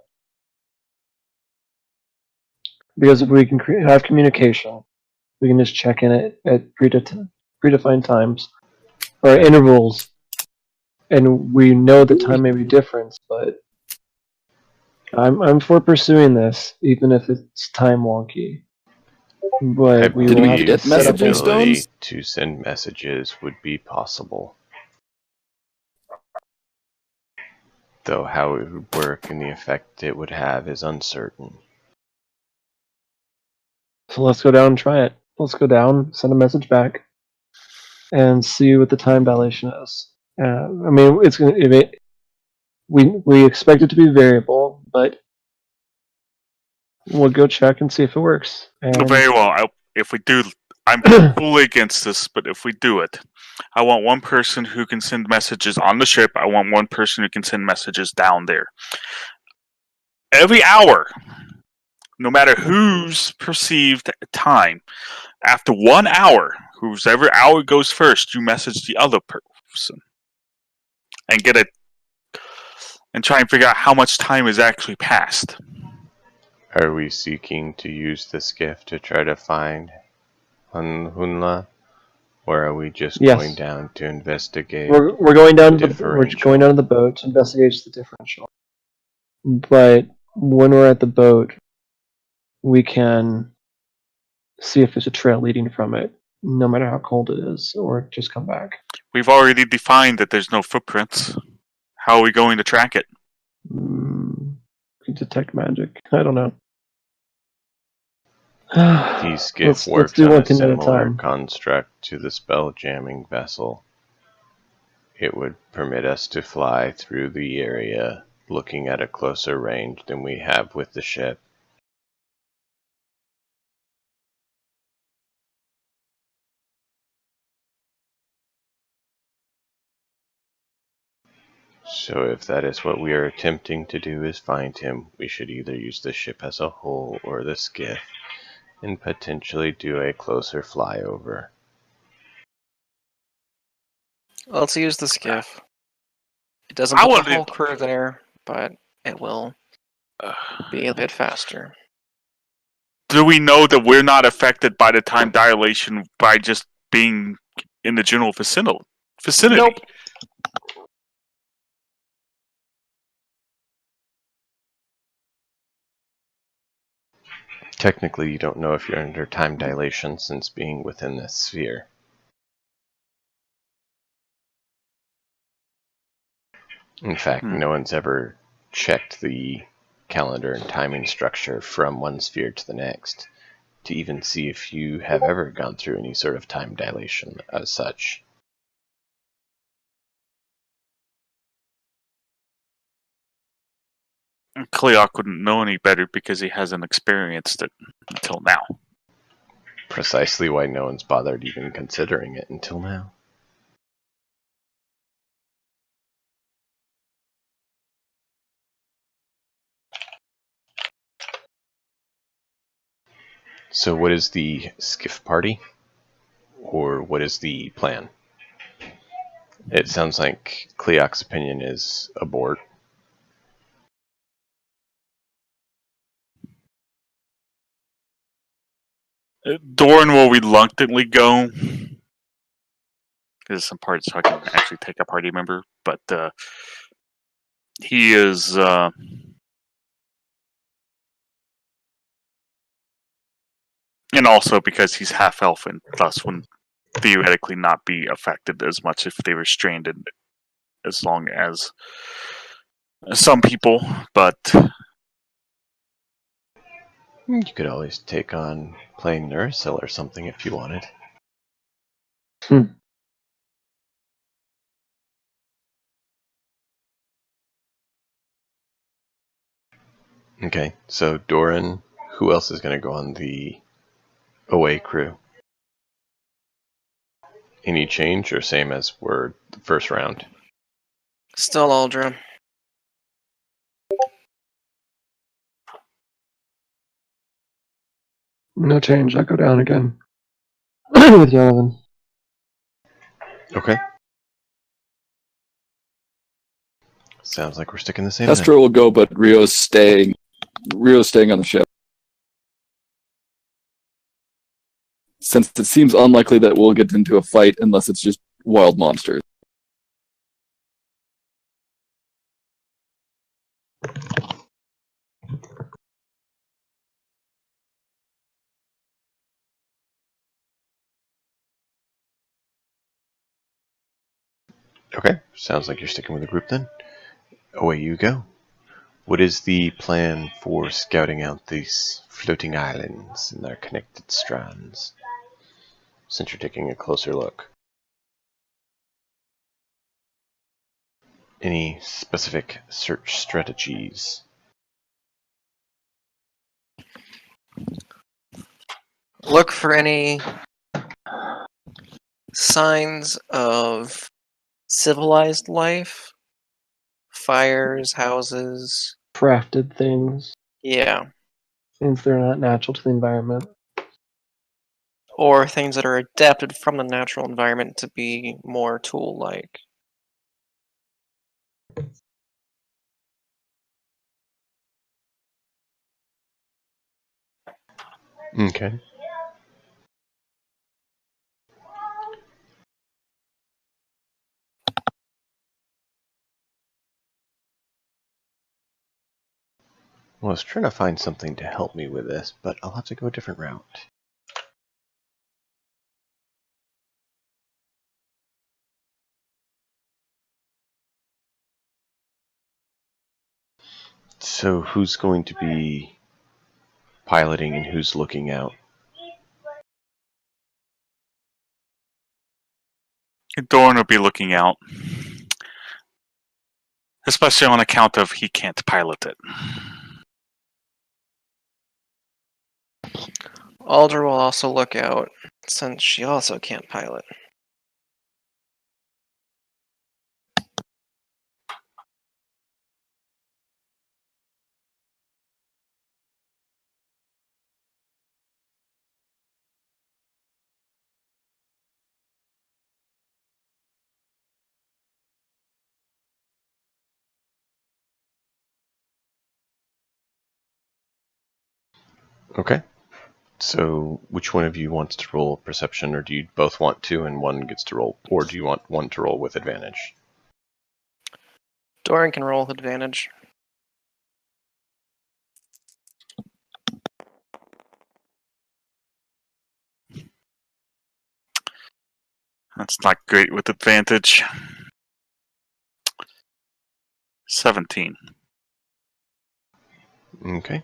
Because if we can have communication, we can just check in at predefined times, or intervals, and we know the time may be different, but I'm for pursuing this, even if it's time wonky. But we Did will we have to get set up messaging a- stones? To send messages would be possible. Though how it would work and the effect it would have is uncertain. So let's go down and try it. Let's go down, send a message back, and see what the time dilation is. I mean, it's gonna. We expect it to be variable, but We'll go check and see if it works. And Very well. If we do, I'm fully against this, but if we do it, I want one person who can send messages on the ship. I want one person who can send messages down there. Every hour, no matter whose perceived time, after 1 hour, whoever hour goes first, you message the other person and get it, and try and figure out how much time has actually passed. Are we seeking to use the skiff to try to find Hunla? Or are we just Yes. going down to investigate? we're going down to differential. the boat to investigate the differential. But when we're at the boat, we can see if there's a trail leading from it, no matter how cold it is, or just come back. We've already defined that there's no footprints. How are we going to track it? Detect magic. I don't know. The skiff let's works do on one a thing at a similar time. construct to the spell-jamming vessel. It would permit us to fly through the area looking at a closer range than we have with the ship. So if that is what we are attempting to do, is find him, we should either use the ship as a whole or the skiff, and potentially do a closer flyover. Let's use the skiff. It doesn't I put the wanted- whole crew there, but it will be a bit faster. Do we know that we're not affected by the time dilation by just being in the general vicinity? Nope. Technically, you don't know if you're under time dilation since being within this sphere. In fact, no one's ever checked the calendar and timing structure from one sphere to the next to even see if you have ever gone through any sort of time dilation as such. Kleok wouldn't know any better because he hasn't experienced it until now. Precisely why no one's bothered even considering it until now. So what is the skiff party? Or what is the plan? It sounds like Kleok's opinion is abort. Doran will reluctantly go. There's some parts so I can actually take a party member, but he is and also because he's half elf and thus would theoretically not be affected as much if they were stranded as long as some people, but You could always take on playing Nursil or something if you wanted. Okay, so Doran, who else is going to go on the away crew? Any change or same as were the first round? Still Aldra. No change. I go down again with Jonathan. Okay. Sounds like we're sticking the same. Hestra will go, but Rio's staying. Rio's staying on the ship. Since it seems unlikely that we'll get into a fight unless it's just wild monsters. Okay, sounds like you're sticking with the group then. Away you go. What is the plan for scouting out these floating islands and their connected strands? Since you're taking a closer look. Any specific search strategies? Look for any signs of civilized life. Fires, houses. Crafted things, Yeah. since they're not natural to the environment. Or things that are adapted from the natural environment to be more tool-like. Okay. Well, I was trying to find something to help me with this, but I'll have to go a different route. So who's going to be piloting and who's looking out? Doran will be looking out. Especially on account of he can't pilot it. Aldra will also look out, since she also can't pilot. Okay. So which one of you wants to roll perception, or do you both want to and one gets to roll, or do you want one to roll with advantage? Doran can roll with advantage. That's not great with advantage. 17. Okay.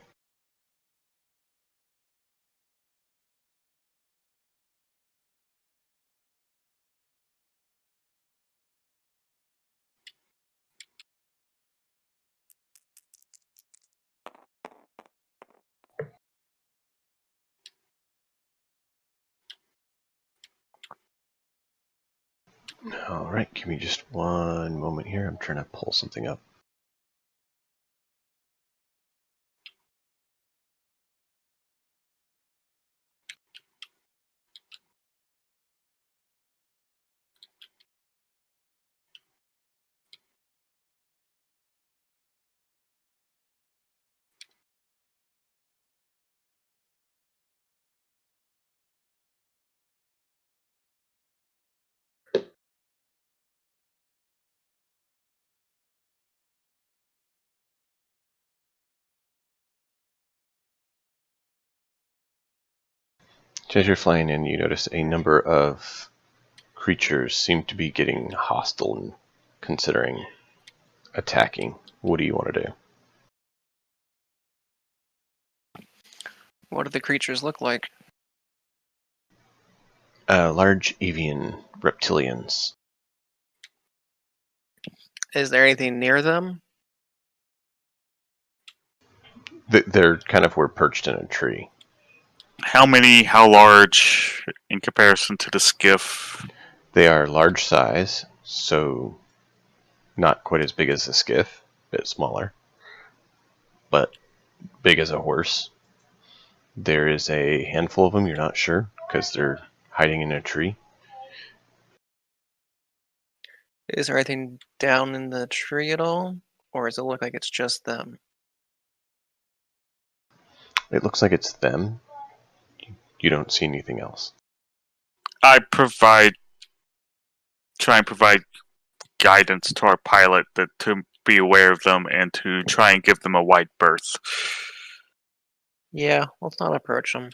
All right, give me just one moment here. I'm trying to pull something up. As you're flying in, you notice a number of creatures seem to be getting hostile and considering attacking. What do you want to do? What do the creatures look like? Large avian reptilians. Is there anything near them? They're kind of were perched in a tree. How many, how large in comparison to the skiff? They are large size, so not quite as big as a skiff, a bit smaller, but big as a horse. There is a handful of them, you're not sure, because they're hiding in a tree. Is there anything down in the tree at all? Or does it look like it's just them? It looks like it's them. You don't see anything else. I try and provide guidance to our pilot to be aware of them and to try and give them a wide berth. Yeah, let's not approach them.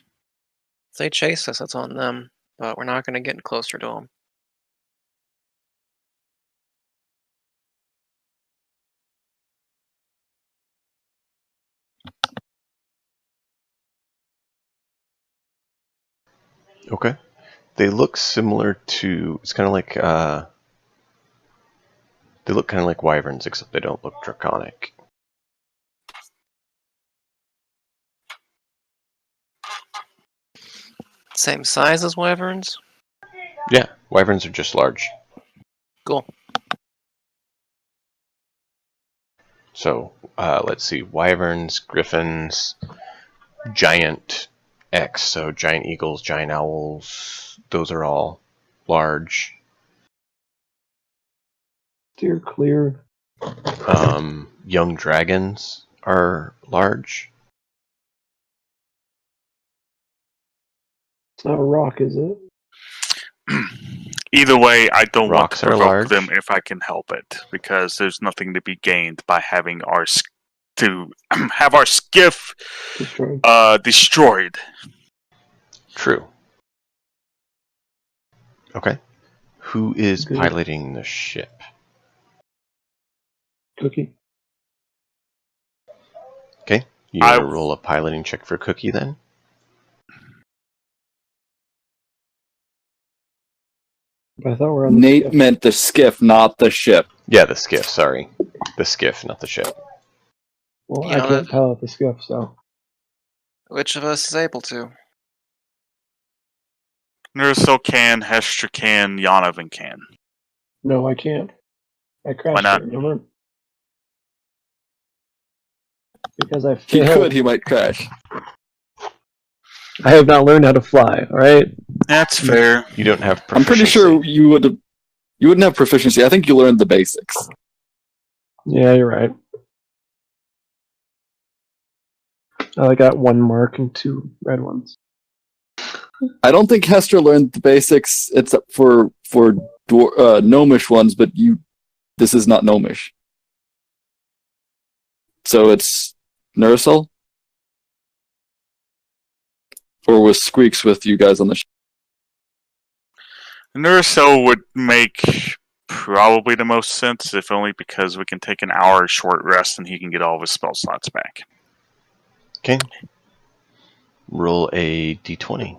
If they chase us, it's on them. But we're not going to get closer to them. Okay. They look similar to. It's kind of like. They look kind of like wyverns, except they don't look draconic. Same size as wyverns? Yeah, wyverns are just large. Cool. So, let's see. Wyverns, griffins, giant X, so giant eagles, giant owls, those are all large. Steer clear. Young dragons are large. It's not a rock, is it? Either way, I don't Rocks are want to large. provoke them if I can help it, because there's nothing to be gained by having our have our skiff Destroyed. destroyed. True. Okay. Who is Good. piloting the ship? Cookie. Okay. You want to roll a piloting check for Cookie then? But I thought we're on the Nate skiff. meant the skiff, not the ship. Yeah, the skiff, sorry. The skiff, not the ship. Well, You I don't can't have- pilot the skiff, so. Which of us is able to? Nurso can, Hestra can, Yanovan can. No, I can't. I crashed Why not? it, remember? Because I He failed. could, he might crash. I have not learned how to fly, alright? That's fair. You don't have proficiency. I'm pretty sure you wouldn't have proficiency. I think you learned the basics. Yeah, you're right. I got 1 mark and 2 red ones. I don't think Hester learned the basics except for gnomish ones, but this is not gnomish. So it's Nursel? Or was Squeaks with you guys on the show? Nurso would make probably the most sense, if only because we can take an hour short rest and he can get all of his spell slots back. Okay. Roll a d20.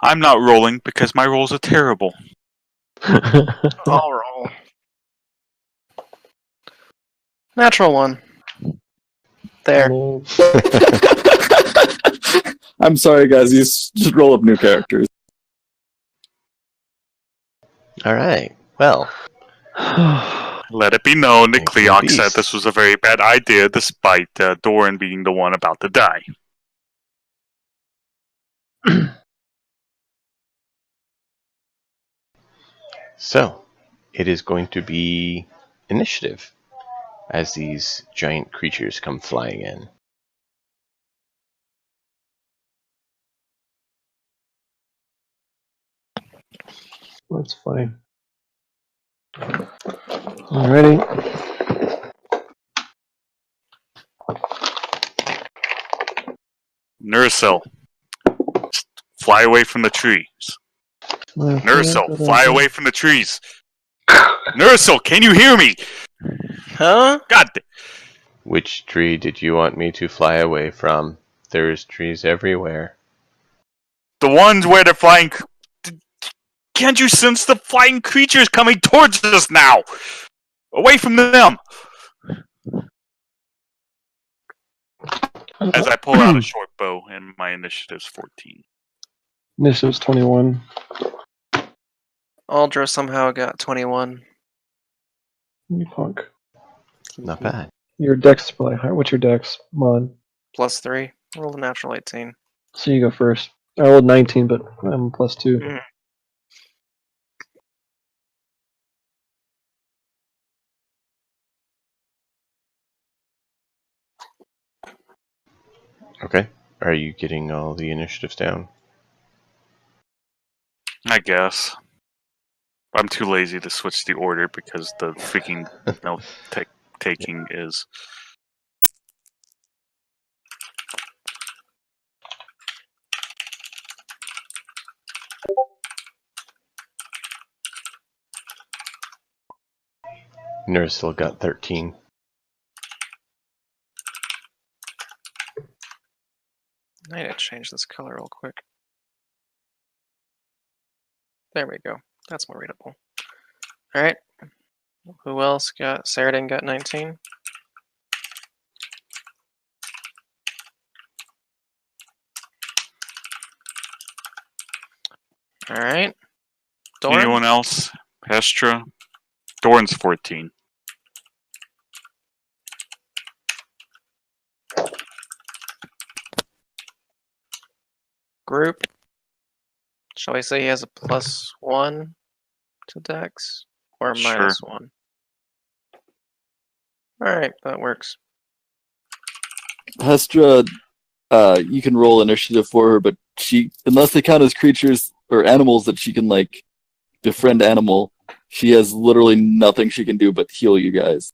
I'm not rolling because my rolls are terrible. I'll roll. Natural 1. There. Hello. I'm sorry, guys. You just roll up new characters. All right. Well, Let it be known that Thank you, Cleox Beast. said this was a very bad idea, despite Doran being the one about to die. so it is going to be initiative as these giant creatures come flying in. That's funny. Alrighty. Nursel, fly away from the trees. Nursel, fly away from the trees. Nursel, can you hear me? Huh? God, Which tree did you want me to fly away from? There's trees everywhere. the ones where the flying. Can't you sense the flying creatures coming towards us now? Away from them! As I pull out a short bow, and my initiative's 14. Initiative's 21. Aldra somehow got 21. You punk. Not bad. Your dex is probably higher. What's your dex, Mon? Plus 3. Rolled a natural 18. So you go first. I rolled 19, but I'm plus 2. Mm. Okay. Are you getting all the initiatives down? I guess. I'm too lazy to switch the order because the freaking note taking is. Nursil got 13. I need to change this color real quick. There we go. That's more readable. Alright. Who else got? Saradin got 19. All right. Doran? Anyone else? Hestra? Doran's 14. Group. Shall we say he has a +1 to Dex? Or Sure. -1? Alright, that works. Hestra, you can roll initiative for her, but unless they count as creatures or animals that she can like befriend animal, she has literally nothing she can do but heal you guys.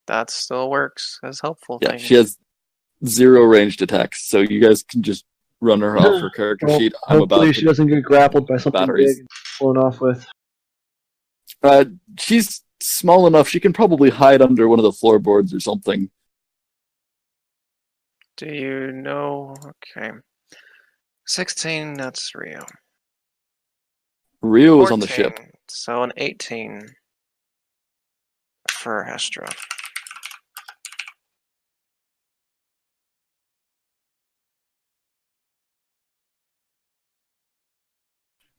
That still works as helpful. Yeah, thing. she has 0 ranged attacks, so you guys can just run her off her character Well, sheet. I'm about hopefully she doesn't get grappled by something batteries. big and flown off with. She's small enough, she can probably hide under one of the floorboards or something. Do you know? Okay. 16, that's Rio. Rio was on the ship. 14, so an 18 for Hestra.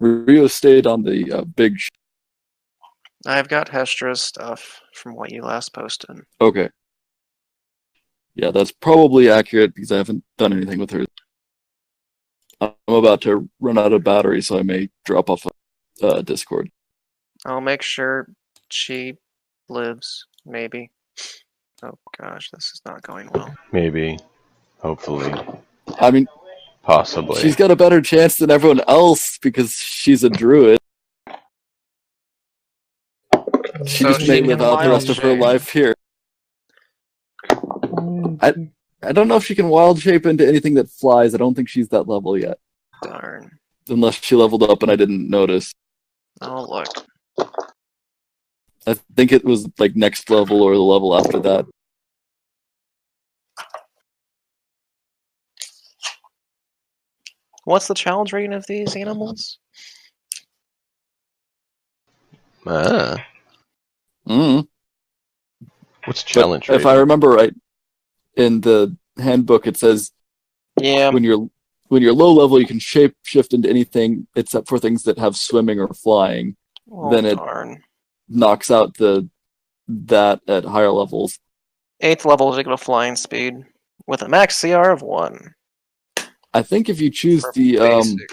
Rio stayed on the big ship. I've got Hestra's stuff from what you last posted. Okay. Yeah, that's probably accurate because I haven't done anything with her. I'm about to run out of battery, so I may drop off Discord. I'll make sure she lives, maybe. Oh gosh, this is not going well. Maybe. Hopefully. I mean, Possibly. she's got a better chance than everyone else because she's a druid. She So just she may can live out the wild rest of her shape. life here. I don't know if she can wild shape into anything that flies. I don't think she's that level yet. Darn. Unless she leveled up and I didn't notice. Oh, look. I think it was like next level or the level after that. What's the challenge rating of these animals? Ah. Mm. What's challenge But if I rating? remember right, in the handbook it says Yeah. when you're low level you can shape shift into anything except for things that have swimming or flying. Oh, then it darn. knocks out that at higher levels. 8th level is equal to flying speed with a max CR of 1. I think if you choose For the basic.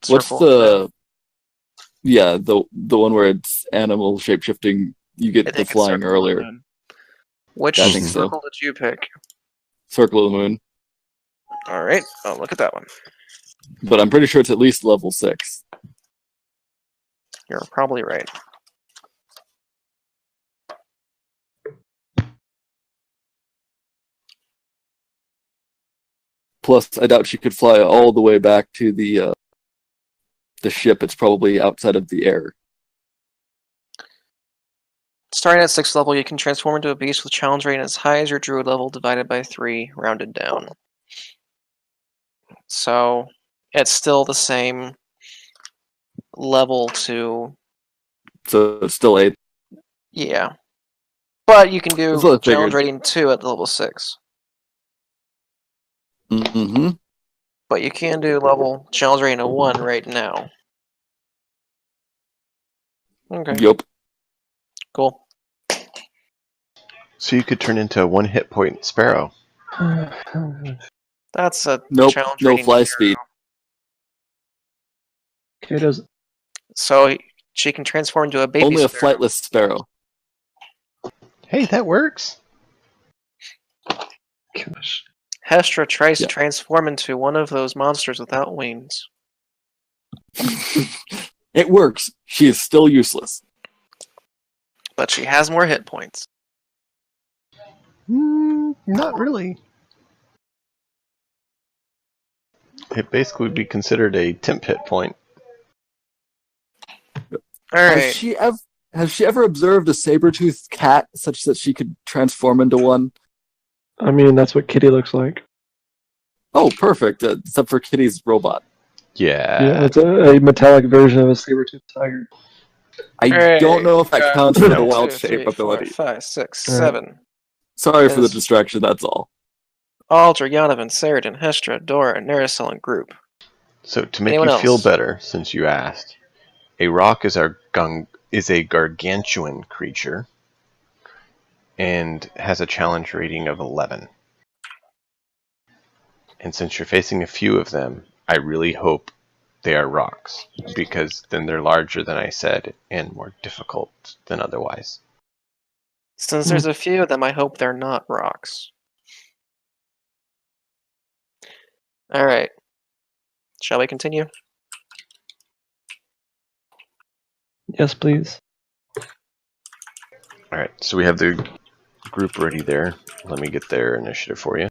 what's Circle the yeah, the one where it's animal shape shifting, you get I the think it's flying Circle of the earlier. Moon. Which I think so. circle did you pick? Circle of the Moon. Alright, oh, look at that one. But I'm pretty sure it's at least level 6. You're probably right. Plus, I doubt she could fly all the way back to the ship. It's probably outside of the air. Starting at 6th level, you can transform into a beast with challenge rating as high as your druid level divided by 3, rounded down. So, it's still the same level to... So it's still 8. Yeah. But you can do That's what I challenge figured. rating 2 at level 6. Mm-hmm. But you can do level challenge rating of 1 right now. Okay, Yup. cool. So you could turn into a 1 hit point sparrow. That's a Nope. challenge No rating fly 0. speed. Okay, does So she can transform into a baby Only a sparrow. flightless sparrow. Hey, that works. gosh. Hestra tries Yeah. to transform into one of those monsters without wings. It works. She is still useless. But she has more hit points. Not really. It basically would be considered a temp hit point. Alright. Has she ever observed a saber-toothed cat such that she could transform into one? I mean, that's what Kitty looks like. Oh, perfect. Except for Kitty's robot. Yeah, it's a metallic version of a saber-toothed tiger. I don't know if that Got counts for the 1, wild 2, shape 3, 4, ability. 5, 6, Alright. 7. Sorry for the Yes. distraction, that's all. Aldra, Yanovan, Saradin, Hestra, Dora, Nericel, and Group. So to make Anyone you feel else? better, since you asked, a rock is a gargantuan creature and has a challenge rating of 11. And since you're facing a few of them, I really hope they are rocks, because then they're larger than I said and more difficult than otherwise. Since there's a few of them, I hope they're not rocks. Alright. Shall we continue? Yes, please. Alright, so we have the group ready there. Let me get their initiative for you.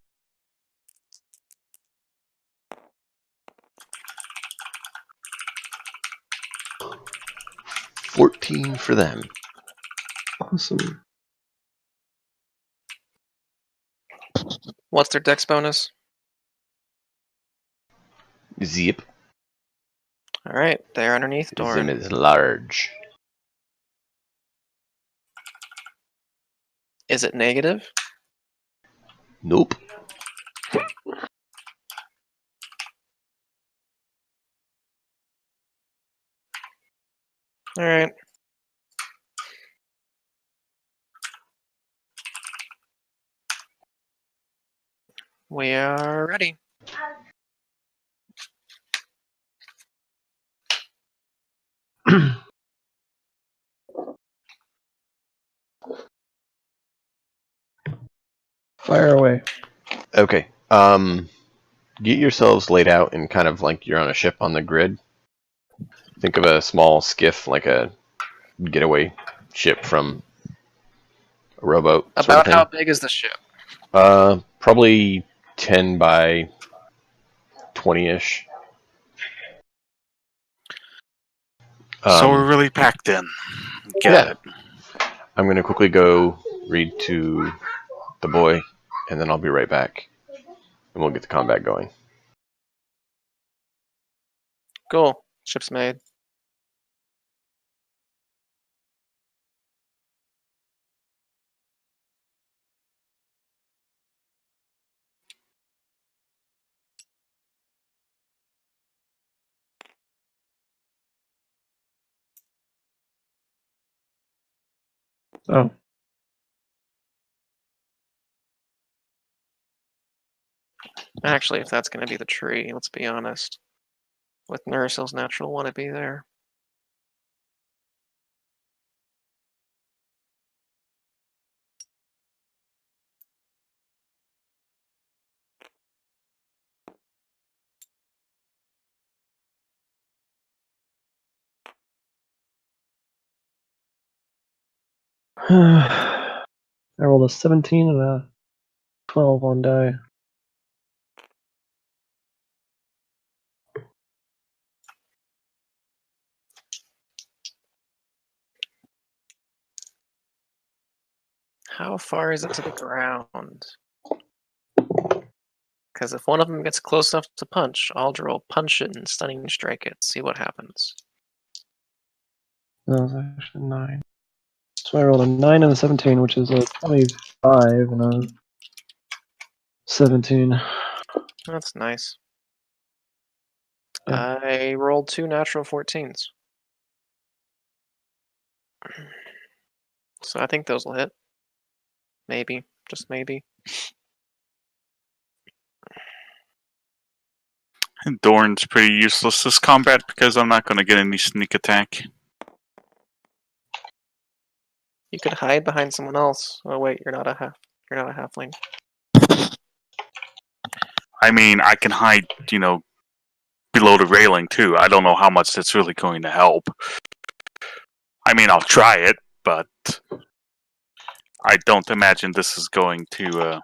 14 for them. Awesome. What's their dex bonus? Zip. Alright, they're underneath Zim Doran. is large. Is it negative? Nope. Alright. We are ready. Fire away. Okay. Get yourselves laid out in kind of like you're on a ship on the grid. Think of a small skiff, like a getaway ship from a rowboat sort of About thing. how big is the ship? Probably 10 by 20-ish. So we're really packed in. Got Yeah. it. I'm going to quickly go read to the boy, and then I'll be right back. And we'll get the combat going. Cool. Ship's made. Oh. Actually, if that's going to be the tree, let's be honest. With Nursel's natural want to be there. I rolled a 17 and a 12 on die. How far is it to the ground? Because if one of them gets close enough to punch, Aldra will punch it and stunning strike it. See what happens. That was actually 9. So I rolled a 9 and a 17, which is a 25 and a 17. That's nice. Yeah. I rolled 2 natural 14s. So I think those will hit. Maybe. Just maybe. Doran's pretty useless this combat because I'm not going to get any sneak attack. You could hide behind someone else. Oh wait, you're not a halfling. I mean, I can hide, below the railing too. I don't know how much that's really going to help. I mean, I'll try it, but I don't imagine this is going to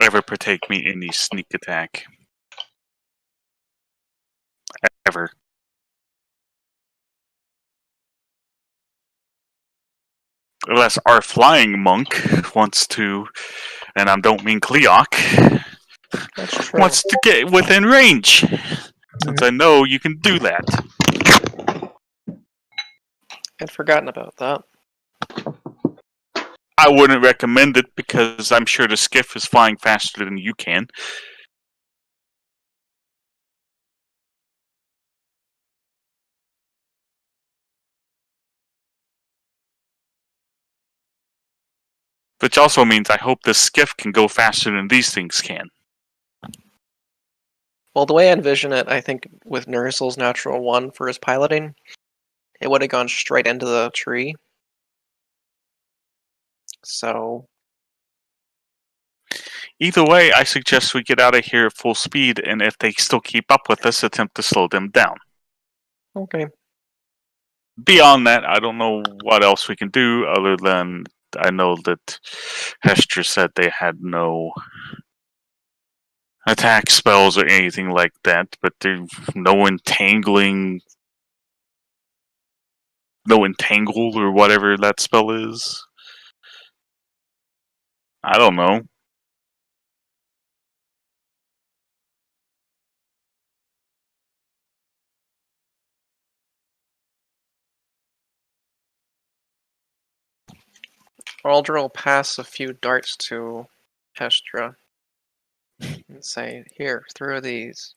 ever partake me in the sneak attack. Ever. Unless our flying monk wants to, and I don't mean Cleok, That's true. wants to get within range. Since I know you can do that. I'd forgotten about that. I wouldn't recommend it because I'm sure the skiff is flying faster than you can. Which also means I hope this skiff can go faster than these things can. Well, the way I envision it, I think with Nursel's natural 1 for his piloting, it would have gone straight into the tree. So, Either way, I suggest we get out of here at full speed, and if they still keep up with us, attempt to slow them down. okay. Beyond that, I don't know what else we can do other than I know that Hester said they had no attack spells or anything like that, but there's no entangle or whatever that spell is. I don't know. Aldra will pass a few darts to Hestra and say, "Here, throw these."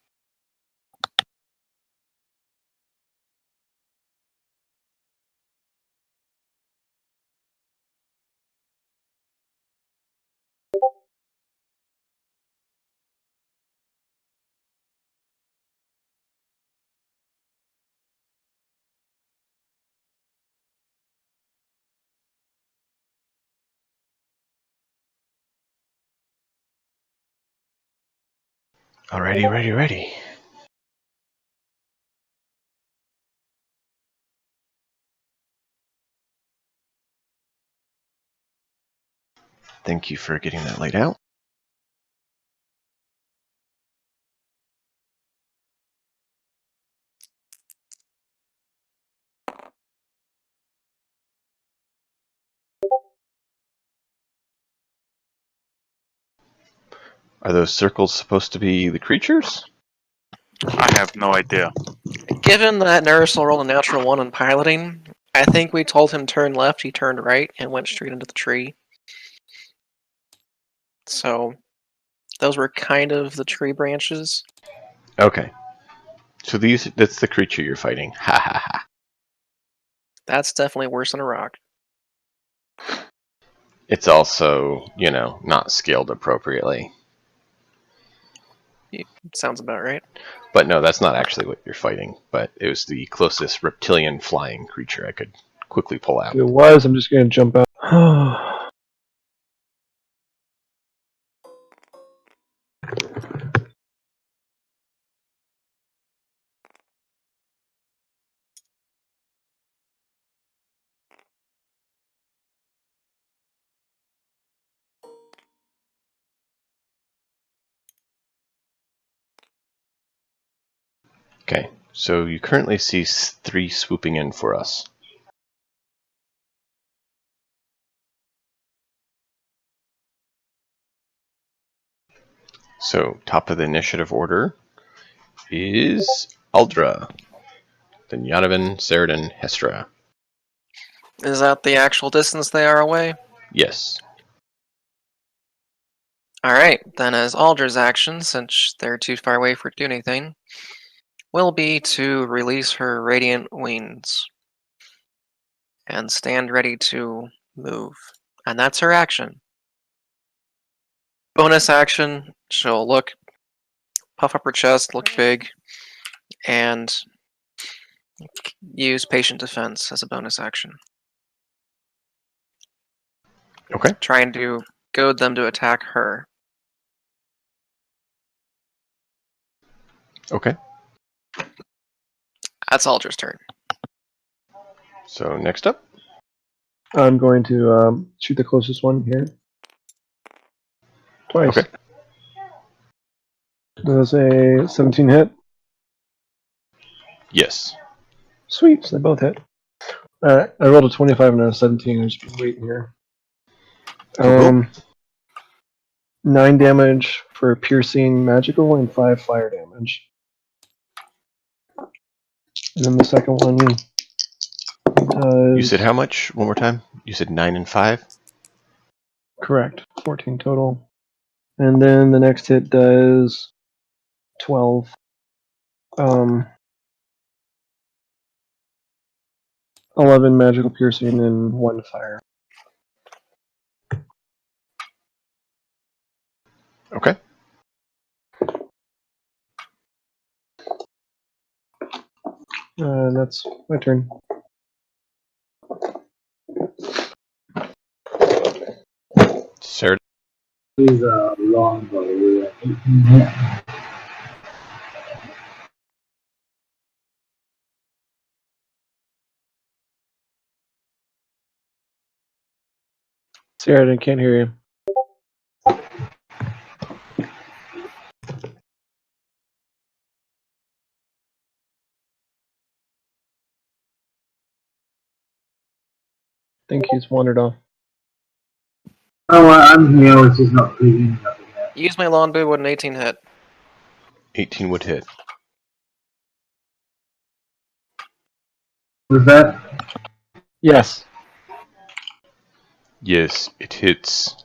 Alrighty, ready. Thank you for getting that laid out. Are those circles supposed to be the creatures? I have no idea. Given that Nursel rolled a natural 1 in piloting, I think we told him turn left, he turned right, and went straight into the tree. So, those were kind of the tree branches. Okay. So that's the creature you're fighting. Ha ha ha. That's definitely worse than a rock. It's also, not scaled appropriately. Sounds about right. But no, that's not actually what you're fighting. But it was the closest reptilian flying creature I could quickly pull out. If it was, I'm just going to jump out. Okay, so you currently see 3 swooping in for us. So, top of the initiative order is Aldra, then Yanovan, Saradin, Hestra. Is that the actual distance they are away? Yes. Alright, then as Aldra's action, since they're too far away for it to do anything, will be to release her radiant wings and stand ready to move. And that's her action. Bonus action, she'll puff up her chest, look big, and use patient defense as a bonus action. Okay. Trying to goad them to attack her. Okay. That's Aldra's turn. So, next up. I'm going to shoot the closest one here. Twice. Okay. Does a 17 hit? Yes. Sweet, so they both hit. Alright, I rolled a 25 and a 17. I'm just waiting here. Cool. 9 damage for piercing magical and 5 fire damage. And then the second one does... You said how much? One more time? You said 9 and 5? Correct. 14 total. And then the next hit does 12. 11 magical piercing and 1 fire. Okay. That's my turn. Sarah. He's a longbow with 18 hit. Sarah, I can't hear you. I think he's wandered off. Oh, I'm here. It's just not picking up yet. Use my longbow with an 18 hit. 18 would hit. Was that? Yes. Yes, it hits.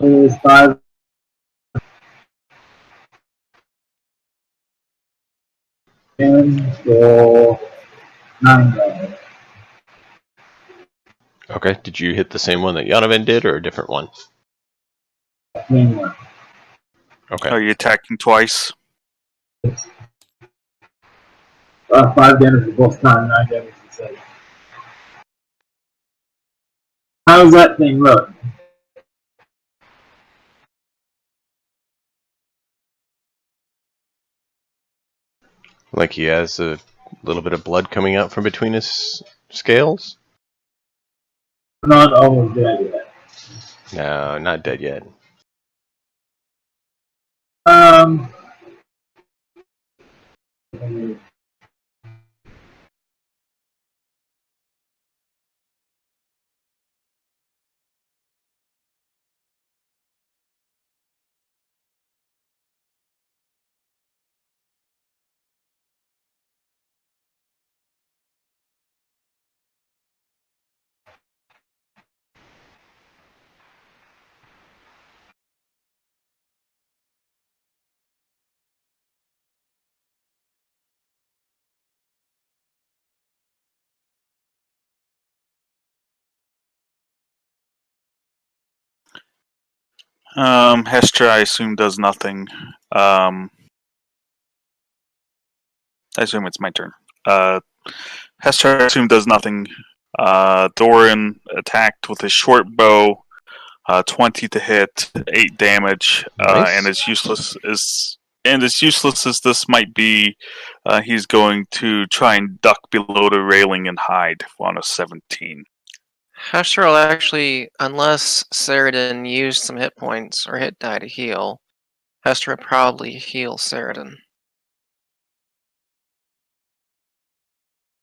It is 5. And so 9 damage. Okay, did you hit the same one that Yonovan did, or a different one? Main one. Okay. Are you attacking twice? 5 damage both time, 9 damage to save. How's that thing look? Like he has a little bit of blood coming out from between his scales? Not almost dead yet. No, not dead yet. Um. Hester, I assume, does nothing. I assume it's my turn. Hester, I assume, does nothing. Doran attacked with his short bow, 20 to hit, 8 damage, Nice. and as useless as this might be, he's going to try and duck below the railing and hide on a 17. Hester will actually, unless Saradin used some hit points or hit die to heal, Hester would probably heal Saradin.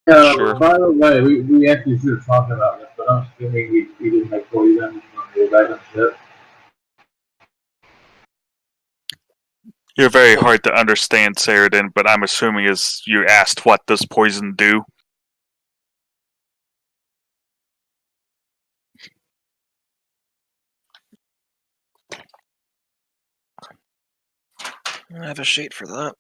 Sure. By the way, we actually should have talked about this, but I'm assuming we didn't make 40 damage on the item ship. You're very hard to understand, Saradin, but I'm assuming as you asked what does poison do? I have a sheet for that.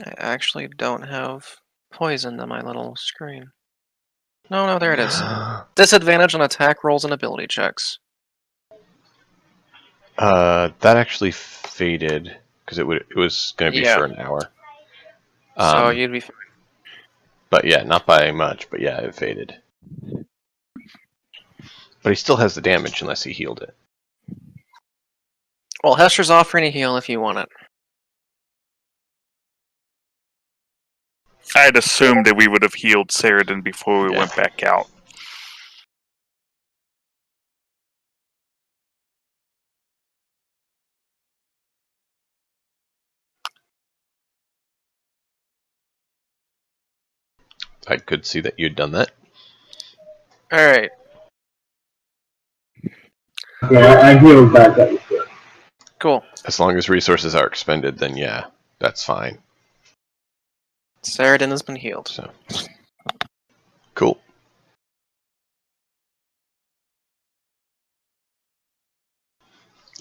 I actually don't have poison on my little screen. No, there it is. Disadvantage on attack rolls and ability checks. That actually faded because it was going to be Yeah. for an hour. So you'd be fine. But yeah, not by much. But yeah, it faded. But he still has the damage unless he healed it. Well, Hester's offering a heal if you want it. I'd assumed that we would have healed Saradin before we went back out. I could see that you'd done that. Alright. Okay, I healed back up. Cool. As long as resources are expended, then yeah, that's fine. Saradin has been healed. So, cool.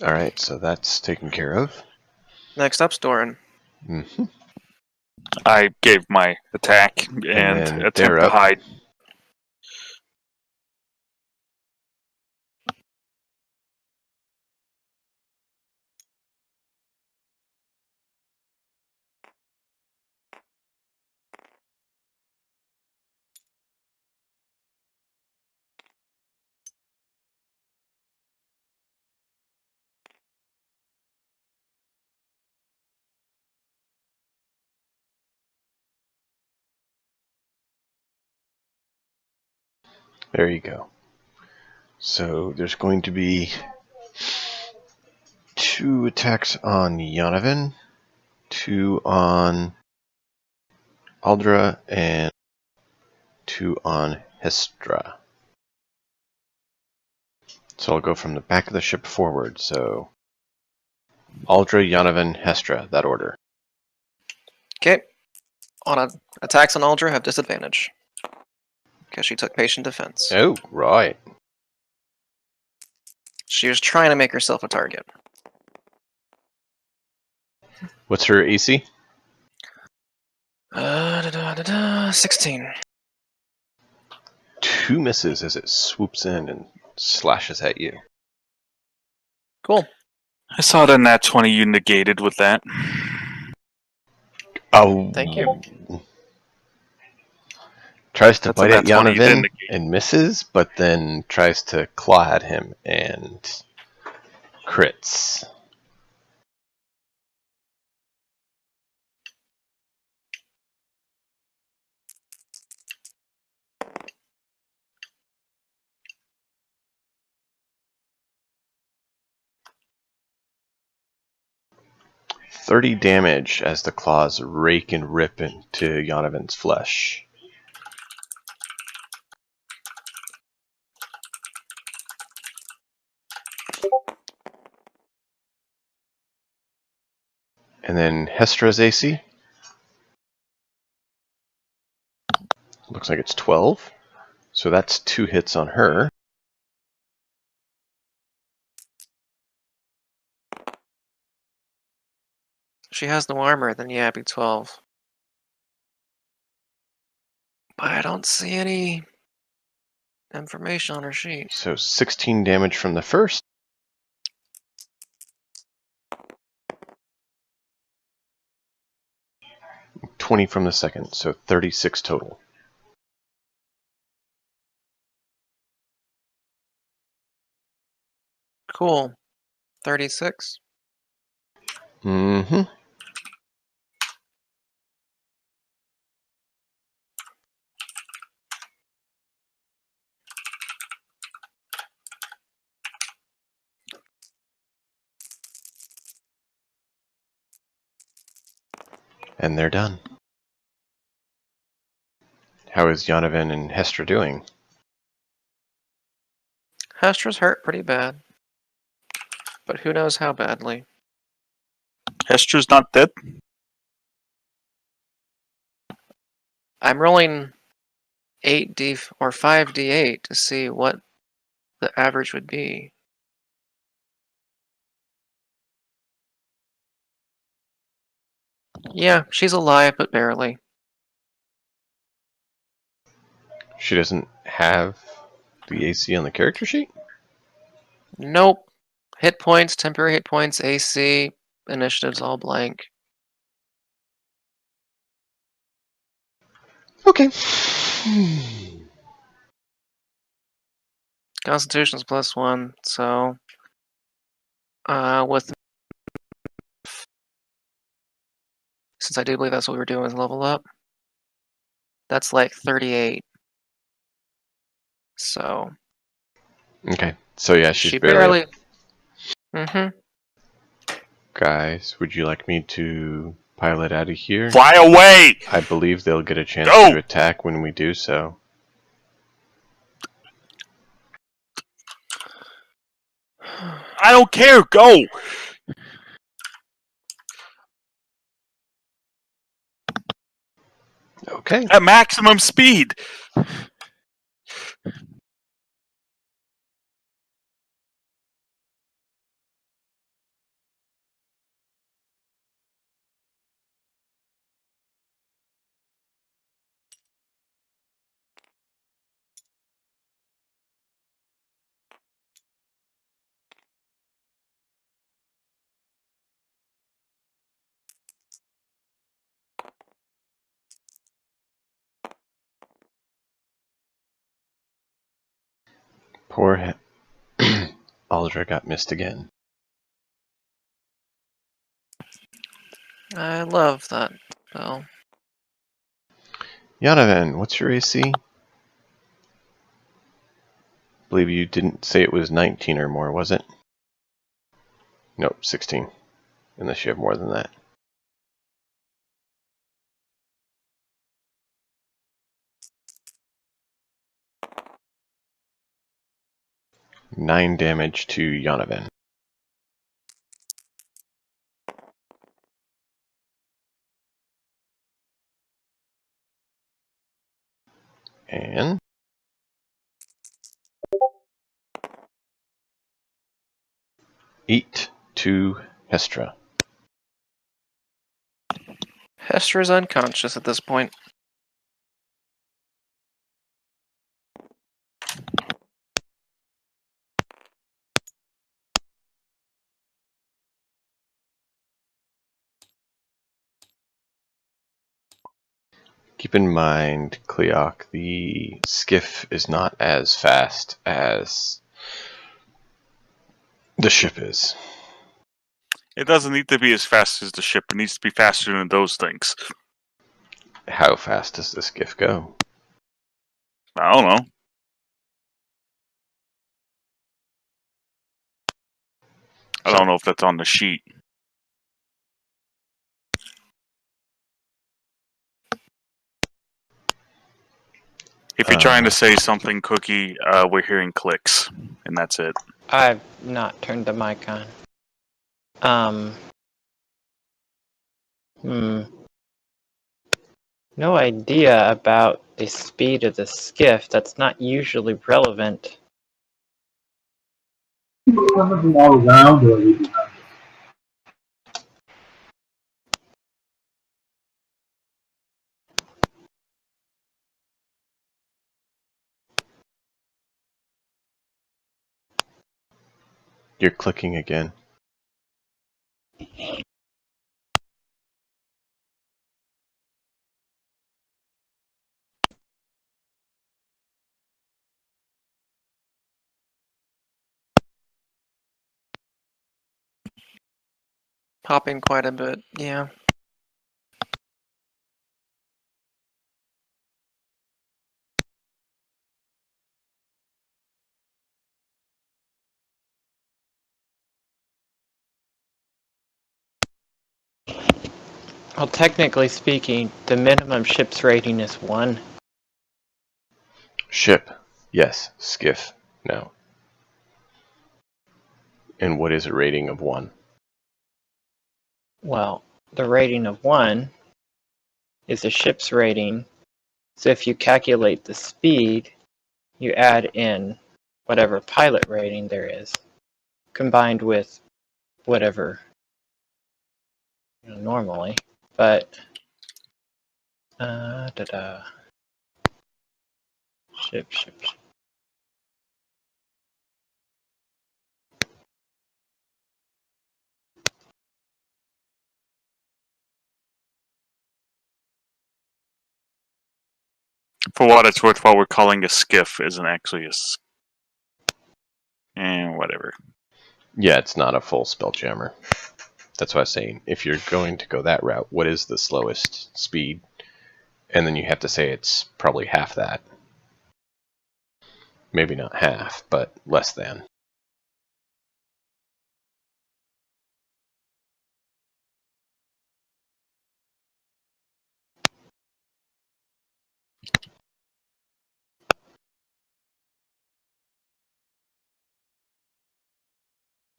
All right, so that's taken care of. Next up, Doran. Hmm. I gave my attack and then attempt they're to up. hide. There you go. So there's going to be 2 attacks on Yonovan, 2 on Aldra, and 2 on Hestra. So I'll go from the back of the ship forward. So Aldra, Yonovan, Hestra, that order. Okay. Attacks on Aldra have disadvantage. Because she took patient defense. Oh, right. She was trying to make herself a target. What's her AC? 16. 2 misses as it swoops in and slashes at you. Cool. I saw the nat 20 you negated with that. Oh, Thank you. Tries to That's a bite at nat 20 you didn't Yonovan negate. and misses, but then tries to claw at him and crits. .30 damage as the claws rake and rip into Yonovan's flesh. And then Hestra's AC. Looks like it's 12. So that's 2 hits on her. She has no armor, then yeah, it'd be 12. But I don't see any information on her sheet. So 16 damage from the first. 20 from the second, so 36 total. Cool. 36. Mm-hmm. And they're done. How is Yonovan and Hestra doing? Hestra's hurt pretty bad. But who knows how badly. Hestra's not dead? I'm rolling 8d or 5d8 to see what the average would be. Yeah, she's alive, but barely. She doesn't have the AC on the character sheet? Nope. Hit points, temporary hit points, AC, initiatives all blank. Okay. Constitution's +1, so with since I do believe that's what we were doing with level up, that's like 38. So Okay. So yeah, she's she barely. Mm-hmm. Guys, would you like me to pilot out of here? Fly away! I believe they'll get a chance Go! to attack when we do so. I don't care, go! Okay. At maximum speed. Poor Aldra got missed again. I love that spell. Yanavan, what's your AC? Believe you didn't say it was 19 or more, was it? Nope, 16. Unless you have more than that. Nine damage to Yanavan. And 8 to Hestra. Hestra's unconscious at this point. Keep in mind, Cleoc, the skiff is not as fast as the ship is. It doesn't need to be as fast as the ship. It needs to be faster than those things. How fast does the skiff go? I don't know. I don't know if that's on the sheet. If you're trying to say something, Cookie, we're hearing clicks, and that's it. I've not turned the mic on. No idea about the speed of the skiff. That's not usually relevant. Coming from all around or are they behind us? You're clicking again. Popping quite a bit, yeah. Well, technically speaking, the minimum ship's rating is 1. Ship, yes. Skiff, no. And what is a rating of 1? Well, the rating of 1 is a ship's rating. So if you calculate the speed, you add in whatever pilot rating there is, combined with whatever normally. But ship. For what it's worth, what we're calling a skiff isn't actually a whatever. Yeah, it's not a full Spelljammer. That's what I was saying. If you're going to go that route, what is the slowest speed? And then you have to say it's probably half that. Maybe not half, but less than.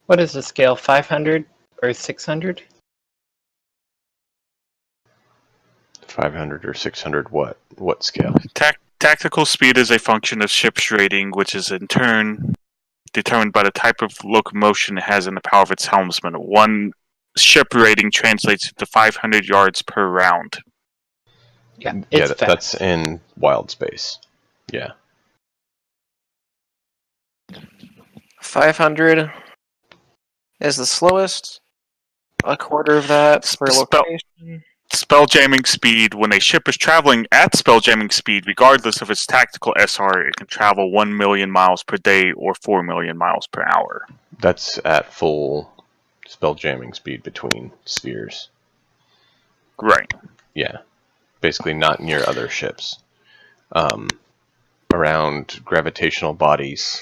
What is the scale? 500 or 600? 500 or 600 what? What scale? Tactical speed is a function of ship's rating, which is in turn determined by the type of locomotion it has and the power of its helmsman. One ship rating translates to 500 yards per round. Yeah, it's fast. That's in wild space. Yeah. 500 is the slowest. A quarter of that per location. Spelljamming speed. When a ship is traveling at spelljamming speed, regardless of its tactical SR, it can travel 1 million miles per day or 4 million miles per hour. That's at full spelljamming speed between spheres. Right. Yeah. Basically not near other ships. Around gravitational bodies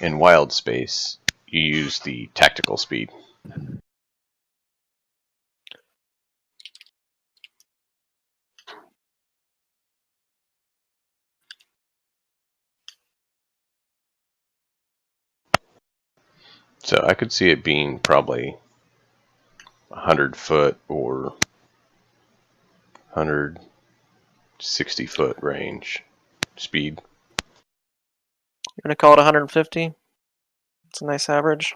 in wild space, you use the tactical speed. So I could see it being probably 100 foot or 160 foot range speed. You're going to call it 150? It's a nice average.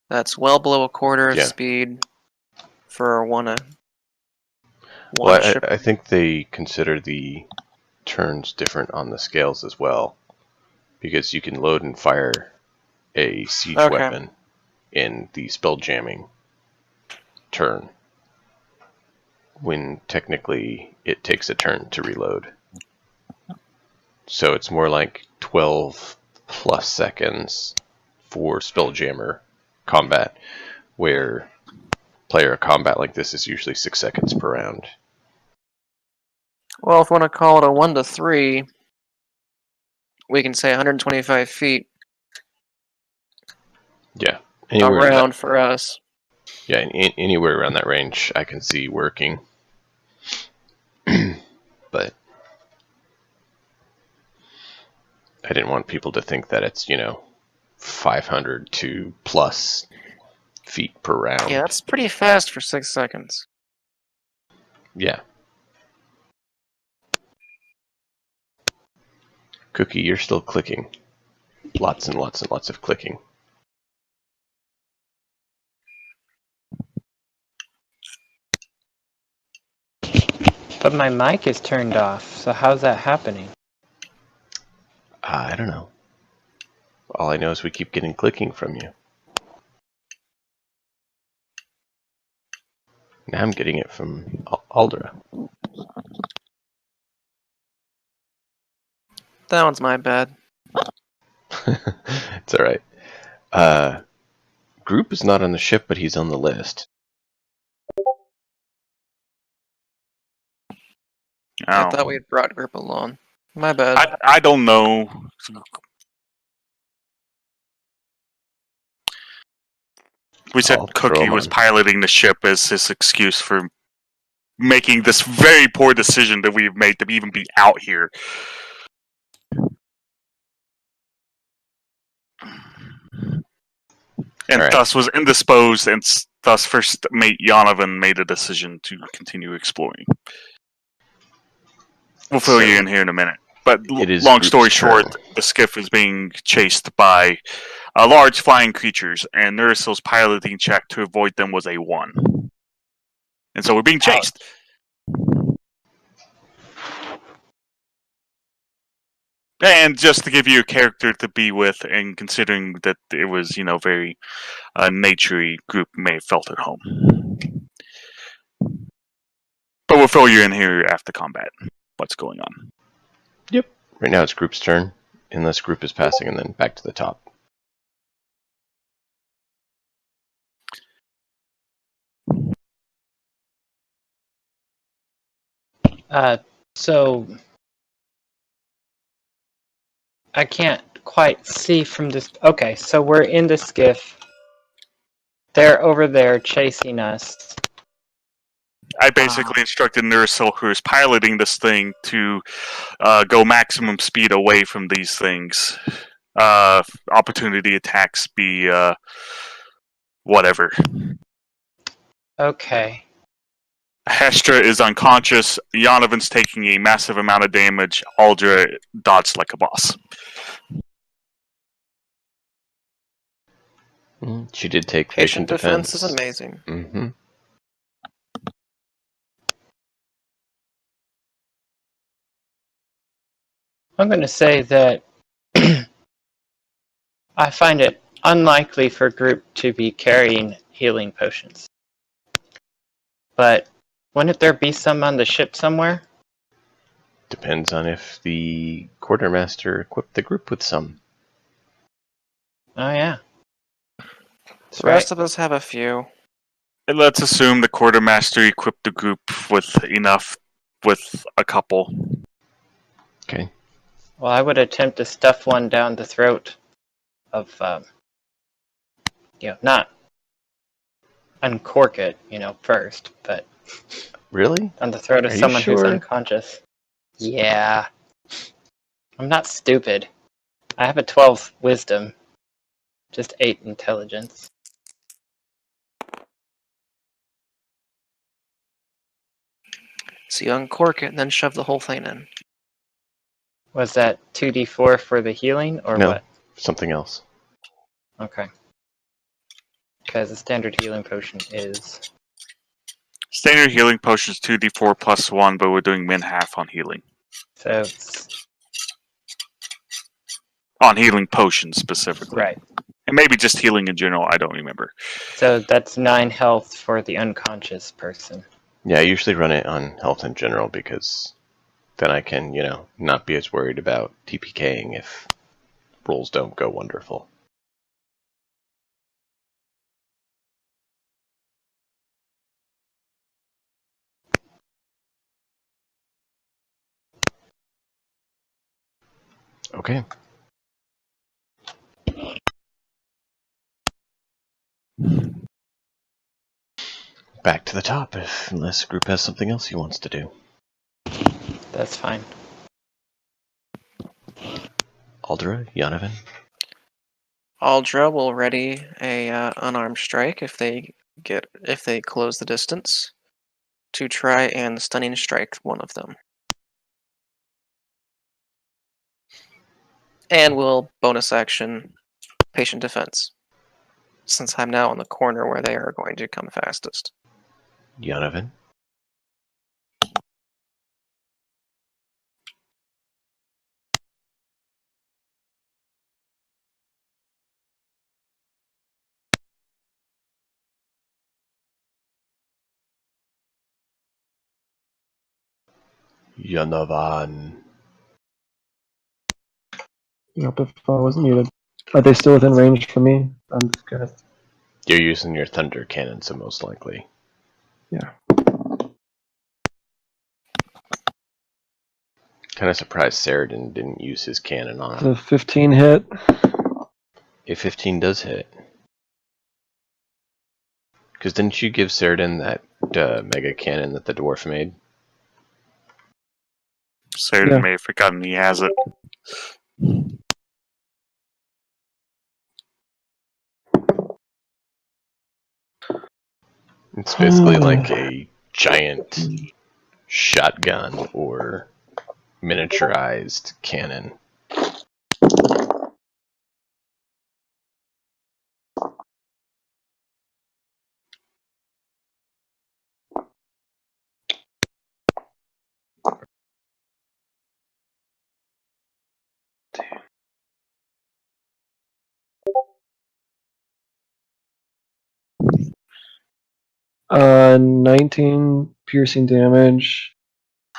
That's well below a quarter of speed for one ship. I think they consider the turns different on the scales as well, because you can load and fire a siege weapon in the spelljamming turn, when technically it takes a turn to reload. So it's more like 12 plus seconds for spelljammer combat, where player combat like this is usually 6 seconds per round. Well, if we want to call it a 1 to 3, we can say 125 feet. Yeah. Around for us. Yeah, anywhere around that range I can see working. But I didn't want people to think that it's, 500 to plus feet per round. Yeah, that's pretty fast for 6 seconds. Yeah. Cookie, you're still clicking. Lots and lots and lots of clicking. But my mic is turned off, so how's that happening? I don't know. All I know is we keep getting clicking from you. Now I'm getting it from Aldra. That one's my bad. It's alright. Group is not on the ship, but he's on the list. I thought we had brought Group along. My bad. I don't know. We said Cookie was piloting the ship as his excuse for making this very poor decision that we've made to even be out here. And thus was indisposed, and thus first mate Yonovan made a decision to continue exploring. We'll fill you in here in a minute. But long story short, the skiff is being chased by large flying creatures, and Nurisil's piloting check to avoid them was a 1. And so we're being chased. And just to give you a character to be with, and considering that it was, very nature-y, Group may have felt at home. But we'll fill you in here after combat. What's going on? Yep. Right now it's Group's turn, unless Group is passing, and then back to the top. So I can't quite see from this. Okay, so we're in the skiff. They're over there chasing us. I basically instructed Nurisil, who is piloting this thing, to go maximum speed away from these things. Opportunity attacks be whatever. Okay. Hestra is unconscious. Yanovan's taking a massive amount of damage. Aldra dodged like a boss. She did take Patient defense. defense is amazing. Mm-hmm. I'm going to say that I find it unlikely for group to be carrying healing potions. But wouldn't there be some on the ship somewhere? Depends on if the quartermaster equipped the group with some. Oh yeah. The rest of us have a few. And let's assume the quartermaster equipped the group with enough, with a couple. Okay. Well, I would attempt to stuff one down the throat of, not uncork it, first, but Really? on the throat of Are you someone who's sure? unconscious. Yeah. I'm not stupid. I have a 12 wisdom, just 8 intelligence. So you uncork it and then shove the whole thing in. Was that 2d4 for the healing, or No. what? Something else. Okay. Because the standard healing potion is... Standard healing potion is 2d4 plus 1, but we're doing min half on healing. So it's... On healing potions specifically. Right. And maybe just healing in general, I don't remember. So that's 9 health for the unconscious person. Yeah, I usually run it on health in general because then I can, not be as worried about TPKing if rolls don't go wonderful. Okay. Back to the top, unless the group has something else he wants to do. That's fine. Aldra, Yanovan? Aldra will ready a unarmed strike if they close the distance to try and stunning strike one of them. And will bonus action patient defense, since I'm now in the corner where they are going to come fastest. Yanovan? Yanovan. Yep, if I wasn't muted. Are they still within range for me? I'm just gonna... You're using your thunder cannon, so most likely. Yeah. Kind of surprised Saradin didn't use his cannon on. The 15 hit. A 15 does hit. Because didn't you give Saradin that mega cannon that the dwarf made? Sarah may have forgotten he has it. It's basically like a giant shotgun or miniaturized cannon. Uh, 19 piercing damage,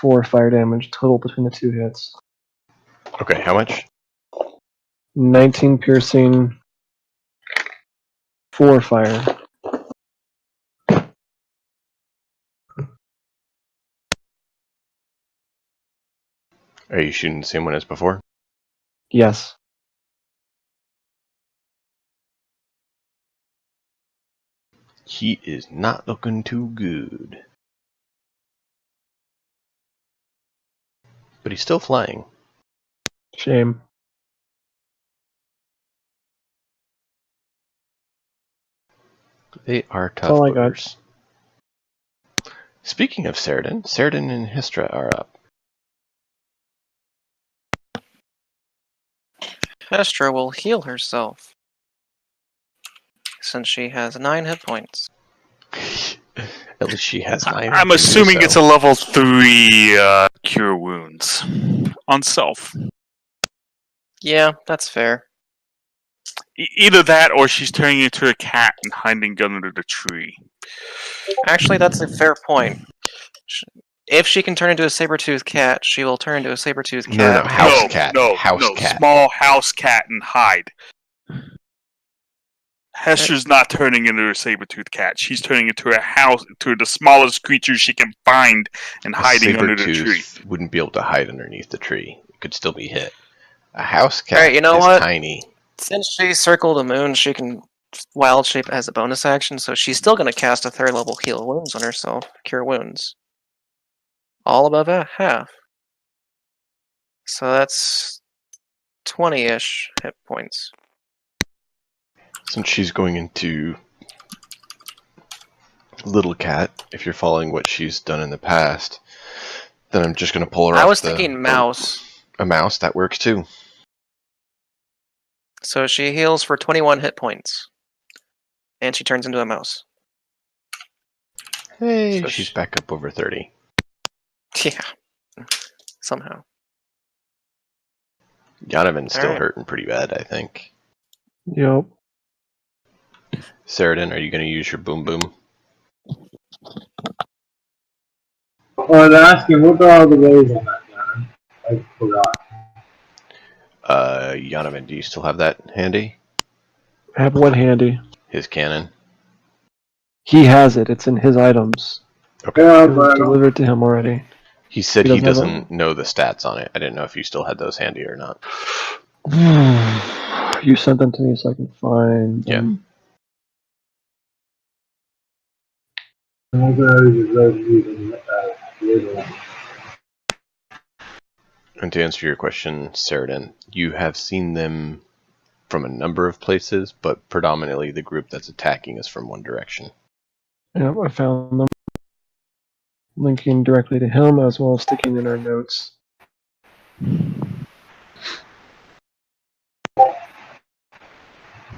4 fire damage total between the 2 hits. Okay, how much? 19 piercing, 4 fire. Are you shooting the same one as before? Yes. He is not looking too good. But he's still flying. Shame. They are tough all I got. buggers. Speaking of Ceridan and Histra are up. Hestra will heal herself, since she has 9 hit points. At least she has 9. I'm and can do assuming so. it's a level 3 cure wounds on self. Yeah, that's fair. Either that, or she's turning into a cat and hiding under the tree. Actually, that's a fair point. If she can turn into a saber-toothed cat, she will turn into a saber-toothed cat. No, house cat. House cat. Small house cat and hide. Hester's not turning into a saber-toothed cat. She's turning into a house, to the smallest creature she can find and hiding under the tree. Saber-tooth wouldn't be able to hide underneath the tree. It could still be hit. A house cat Alright, you know is what? tiny. Since she circled the moon, she can wild shape as a bonus action, so she's still going to cast a 3rd level heal wounds on herself, cure wounds. All above a half. So that's 20-ish hit points. Since she's going into Little Cat, if you're following what she's done in the past, then I'm just going to pull her off. I was thinking mouse. A mouse, that works too. So she heals for 21 hit points. And she turns into a mouse. Hey, So she's back up over 30. Yeah. Somehow. Yonovan's still Alright. hurting pretty bad, I think. Yep. Ceridan, are you going to use your boom boom? I was asking, what are all the ways on that, John? I forgot. Yonovan, do you still have that handy? I have one handy. His cannon? He has it. It's in his items. Okay. Yeah, It was but delivered to him already. He said He he doesn't have doesn't know the stats on it. I didn't know if you still had those handy or not. You sent them to me so I can find them. I'm going to just let you use the one. And to answer your question, Ceridan, you have seen them from a number of places, but predominantly the group that's attacking is from one direction. Yep, I found them. Linking directly to him as well as sticking in our notes.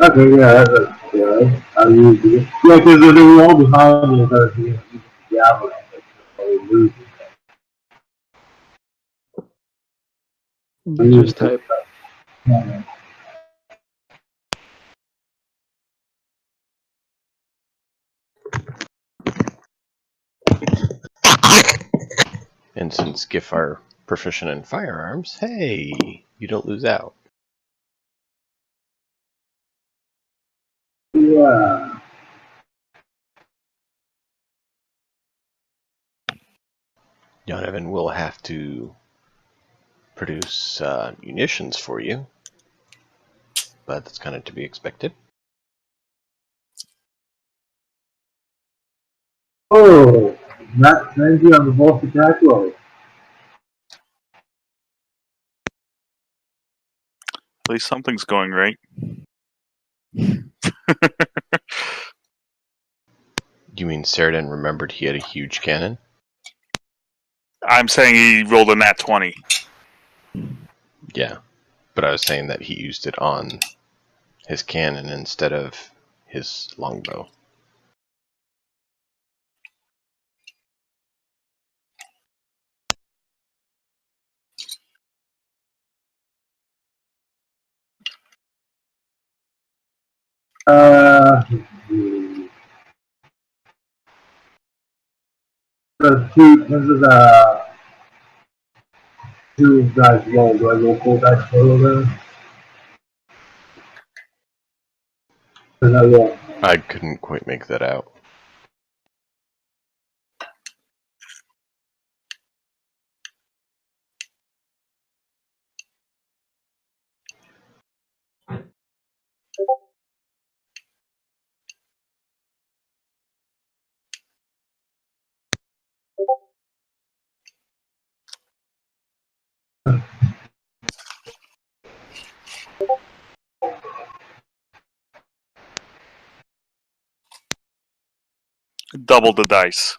Okay, yeah, that's good. I'll use it. Yeah, because they were all behind me and started using the javelin. So we lose Just type. it. And since GIF are proficient in firearms, hey, you don't lose out. Yeah. Yonovan will have to produce munitions for you, but that's kind of to be expected. Oh, not 90 on the boss attack roll. At least something's going right. You mean Ceridan remembered he had a huge cannon? I'm saying he rolled a nat 20. Yeah, but I was saying that he used it on his cannon instead of his longbow. This is two guys roll. Do I roll 4 dice total then? Is that what? I couldn't quite make that out. Double the dice.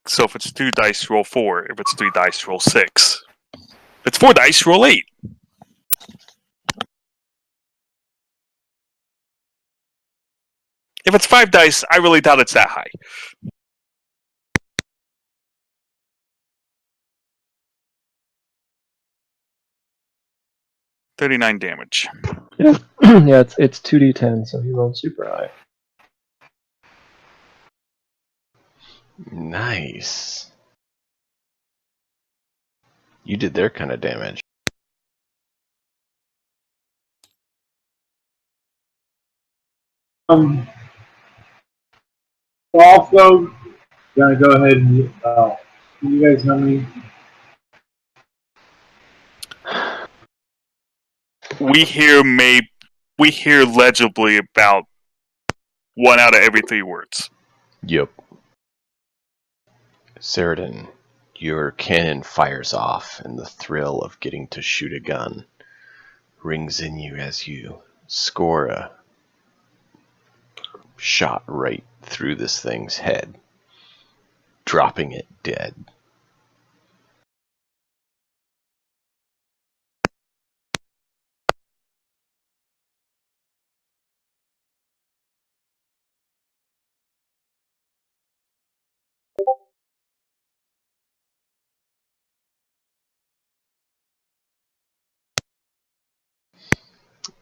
So if it's 2 dice, roll 4. If it's 3 dice, roll 6. If it's 4 dice, roll 8. If it's 5 dice, I really doubt it's that high. $39 damage. Yeah, yeah, it's 2d10, so he rolled super high. Nice. You did their kind of damage. Also, gonna go ahead and you guys know me. We hear legibly about 1 out of every 3 words. Yep. Ceridan, your cannon fires off, and the thrill of getting to shoot a gun rings in you as you score a shot right through this thing's head, dropping it dead.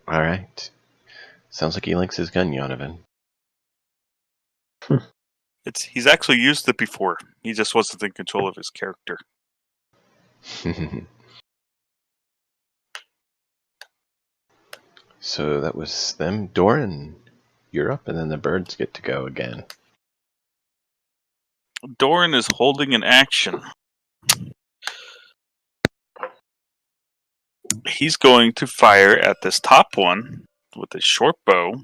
Alright. Sounds like he likes his gun, Yonovan. He's actually used it before. He just wasn't in control of his character. So that was them. Doran, you're up, and then the birds get to go again. Doran is holding an action. He's going to fire at this top one with a short bow.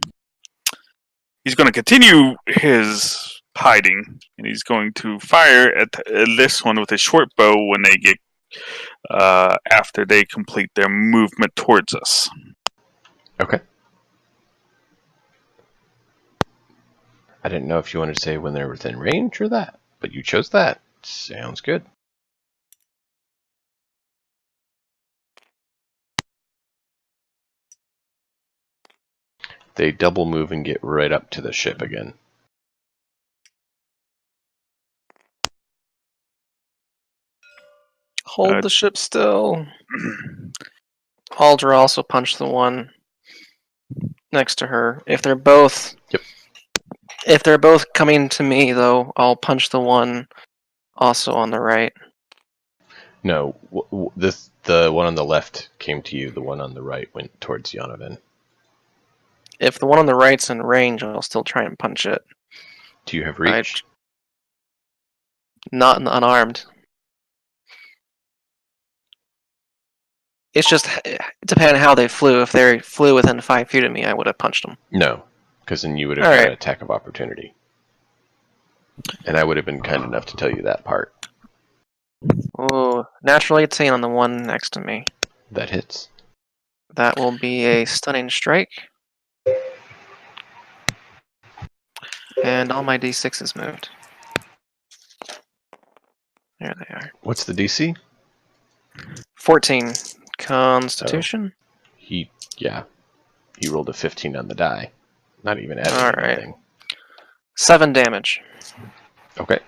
He's going to continue his hiding, and he's going to fire at this one with a short bow when they get after they complete their movement towards us. Okay. I didn't know if you wanted to say when they're within range or that, but you chose that. Sounds good. They double move and get right up to the ship again. Hold the ship still. Aldra also punched the one next to her. If they're both coming to me, though, I'll punch the one also on the right. No, the one on the left came to you. The one on the right went towards Yonovan. If the one on the right's in range, I'll still try and punch it. Do you have reach? Not unarmed. It's just depending on how they flew. If they flew within 5 feet of me, I would have punched them. No, because then you would have got an attack of opportunity. And I would have been kind enough to tell you that part. Oh, natural 18 on the one next to me. That hits. That will be a stunning strike. And all my d6s moved. There they are. What's the DC? 14. Constitution? He rolled a 15 on the die. Not even adding anything. 7 damage. Okay.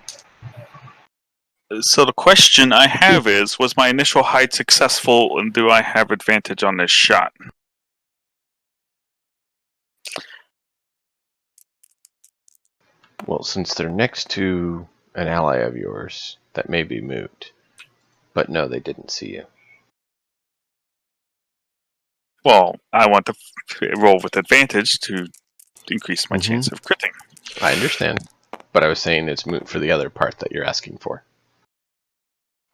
So the question I have is, was my initial hide successful, and do I have advantage on this shot? Well, since they're next to an ally of yours, that may be moot. But no, they didn't see you. Well, I want to roll with advantage to increase my chance of critting. I understand. But I was saying it's moot for the other part that you're asking for.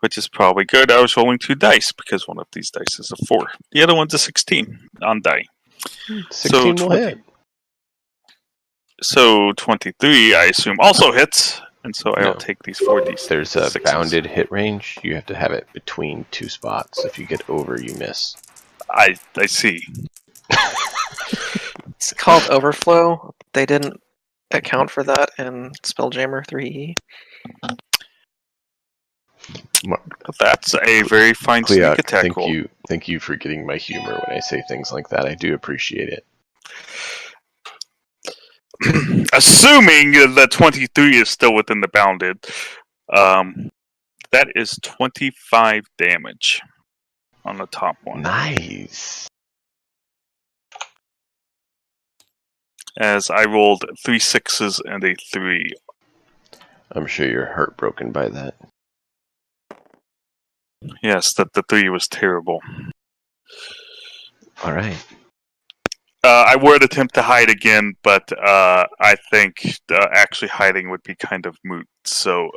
Which is probably good. I was rolling 2 dice because one of these dice is a 4. The other one's a 16 on die. 16 will hit. So 23, I assume, also hits. And so I'll take these 4d6. There's a bounded hit range. You have to have it between 2 spots. If you get over, you miss. I see. It's called overflow. They didn't account for that in Spelljammer 3E. That's a very fine sneak Cleoc, attack roll. thank you for getting my humor when I say things like that. I do appreciate it. Assuming that 23 is still within the bounded, that is 25 damage on the top one. Nice. As I rolled 3 6s and a 3. I'm sure you're heartbroken by that. Yes, the 3 was terrible. All right. I would attempt to hide again, but I think actually hiding would be kind of moot. So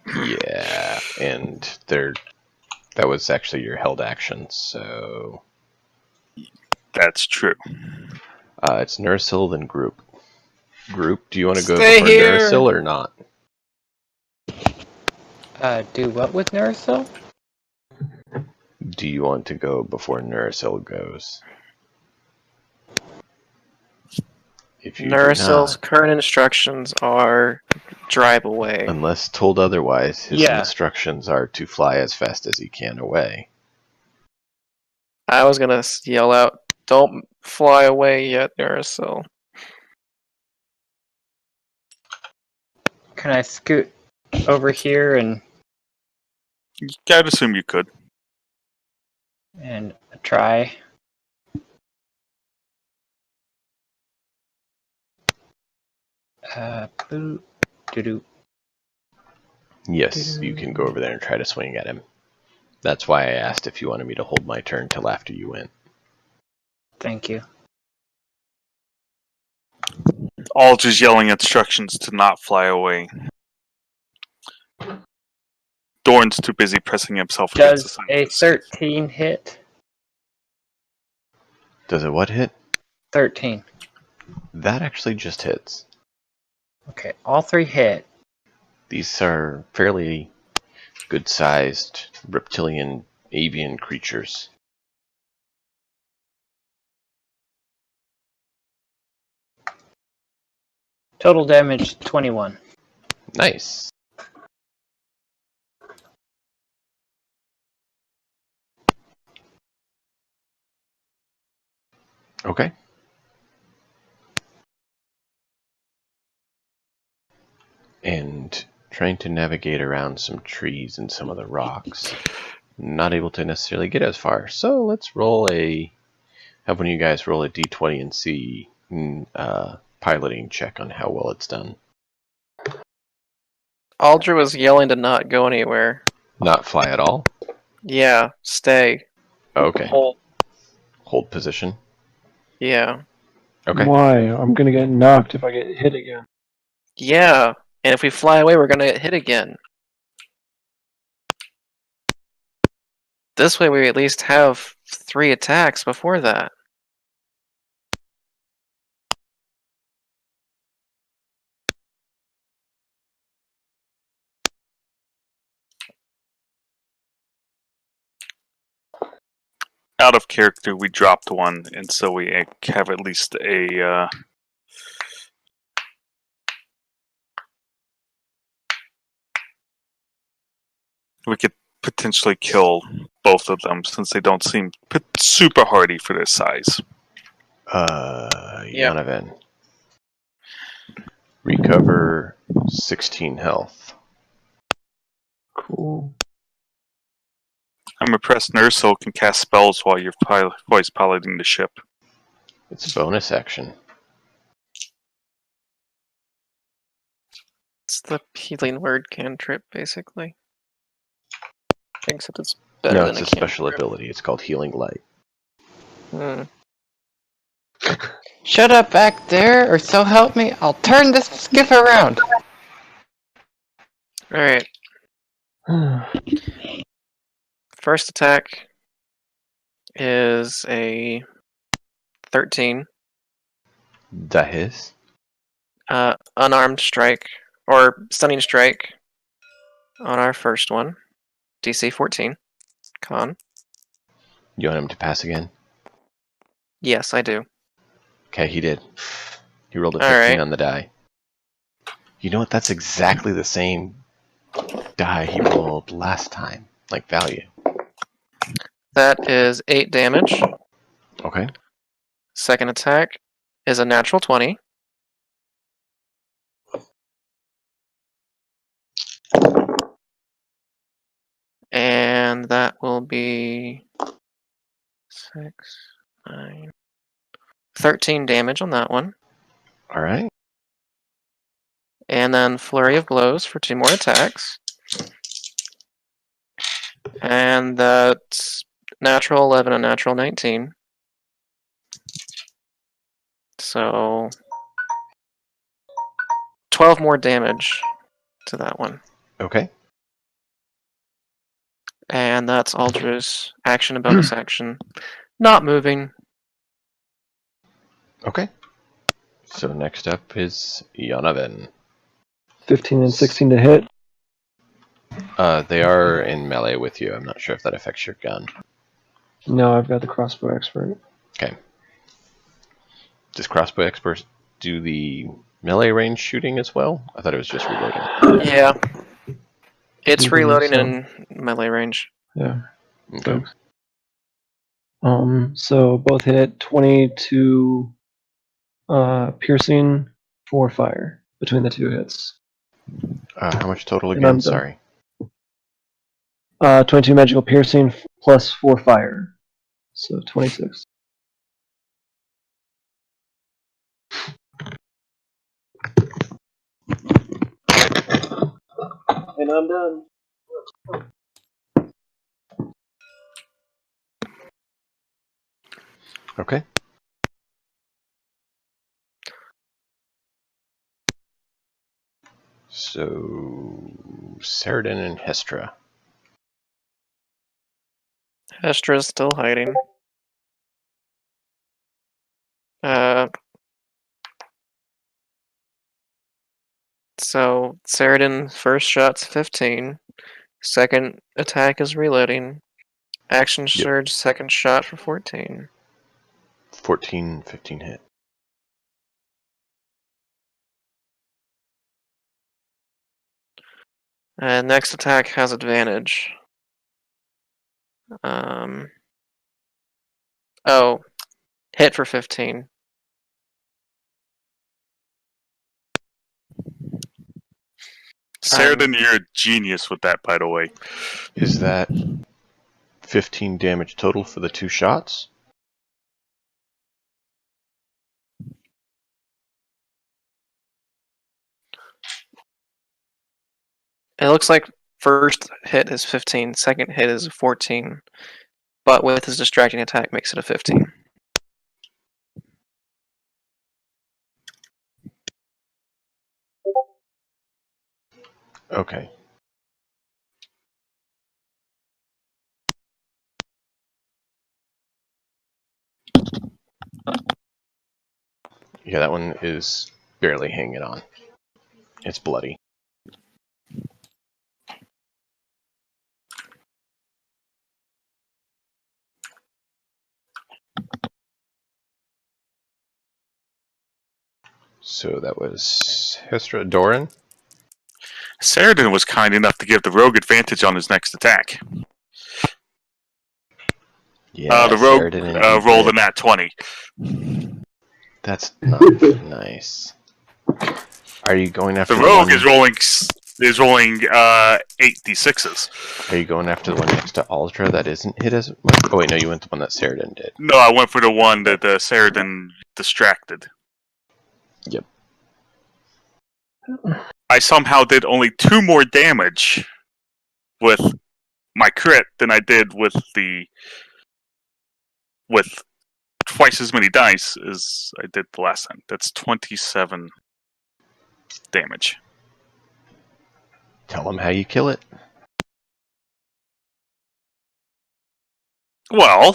Yeah, and that was actually your held action, so that's true. it's Nursil then Group. Group, do you want to go Stay before here. Nursil or not? Do what with Nursil? Do you want to go before Nursil goes? If you do Nursil's not, current instructions are drive away. unless told otherwise, his Yeah. instructions are to fly as fast as he can away. I was gonna yell out, "Don't fly away yet, Nursil." Can I scoot over here and I'd assume you could. try? Boop, doo-doo. Yes, you can go over there and try to swing at him. That's why I asked if you wanted me to hold my turn till after you went. Thank you. Aldridge yelling instructions to not fly away. Dorn's too busy pressing himself against the Does side. a 13 hit? Does it what hit? 13. That actually just hits. Okay, all 3 hit. These are fairly good-sized reptilian avian creatures. Total damage 21. Nice. Okay. And trying to navigate around some trees and some of the rocks. Not able to necessarily get as far. So let's have one of you guys roll a d20 and see piloting check on how well it's done. Aldra was yelling to not go anywhere. Not fly at all? Yeah, stay. Okay. Hold. Position. Yeah. Okay. Why? I'm gonna get knocked if I get hit again. Yeah. And if we fly away, we're gonna get hit again. This way we at least have 3 attacks before that. Out of character, we dropped one, and so we have at least a... we could potentially kill both of them, since they don't seem super hardy for their size. Yeah. Yanavan. Recover 16 health. Cool. I'm impressed Nursil can cast spells while you're voice piloting the ship. It's a bonus action. It's the healing word cantrip, basically. Except it's better No, than it's a a special cantrip. ability. It's called Healing Light. Hmm. Shut up back there, or so help me, I'll turn this skiff around. Alright. First attack is a 13. That his? Unarmed strike, or stunning strike on our first one. DC 14. Con. You want him to pass again? Yes, I do. Okay, he did. He rolled a All 15 right. on the die. You know what? That's exactly the same die he rolled last time, like value. That is 8 damage. Okay. Second attack is a natural 20. And that will be 6, 9, 13 damage on that one. All right. And then Flurry of Blows for 2 more attacks. And that's natural 11 and natural 19. So 12 more damage to that one. Okay. And that's Aldra's action and bonus action. Not moving. Okay. So next up is Yonaven. 15 and 16 to hit. They are in melee with you. I'm not sure if that affects your gun. No, I've got the crossbow expert. Okay. Does crossbow expert do the melee range shooting as well? I thought it was just reloading. Yeah. It's Even reloading so. in melee range. Yeah. Okay. So both hit 22 piercing, 4 fire between the 2 hits. How much total And I'm again? done. Sorry. 22 magical piercing plus 4 fire. So 26. And I'm done. Okay. So Saradin and Hestra. Hestra's still hiding. So Saradin first shot's 15. Second attack is reloading. Action surge second shot for 14. 14, 15 hit. And next attack has advantage. Oh, hit for 15. Saradin, you're a genius with that, by the way. Is that 15 damage total for the 2 shots? It looks like first hit is 15, second hit is 14, but with his distracting attack makes it a 15. Okay. Yeah, that one is barely hanging on. It's bloody. So that was Hestra. Doran? Saradin was kind enough to give the rogue advantage on his next attack. Yeah, The rogue Saradin indeed rolled did. a nat 20. That's not nice. Are you going after The rogue one? is rolling 8d6s. Are you going after the one next to Aldra that isn't hit as much? Oh wait, no, you went the one that Saradin did. No, I went for the one that Saradin distracted. Yep. I somehow did only 2 more damage with my crit than I did with twice as many dice as I did the last time. That's 27 damage. Tell them how you kill it. Well,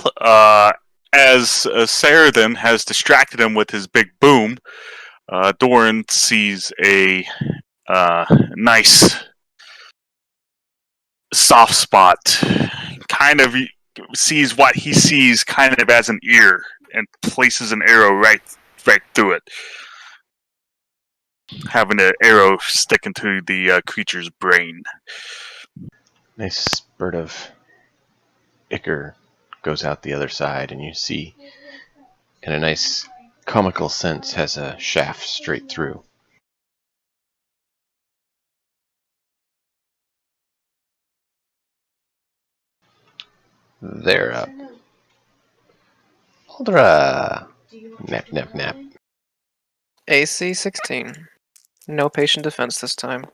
as Saradin has distracted him with his big boom, Doran sees a nice soft spot, kind of sees what he sees kind of as an ear, and places an arrow right through it. having an arrow stick into the creature's brain. Nice spurt of ichor goes out the other side, and you see, in a nice comical sense, has a shaft straight through. They're up. Aldra! Nap, nap, nap. AC 16. No patient defense this time.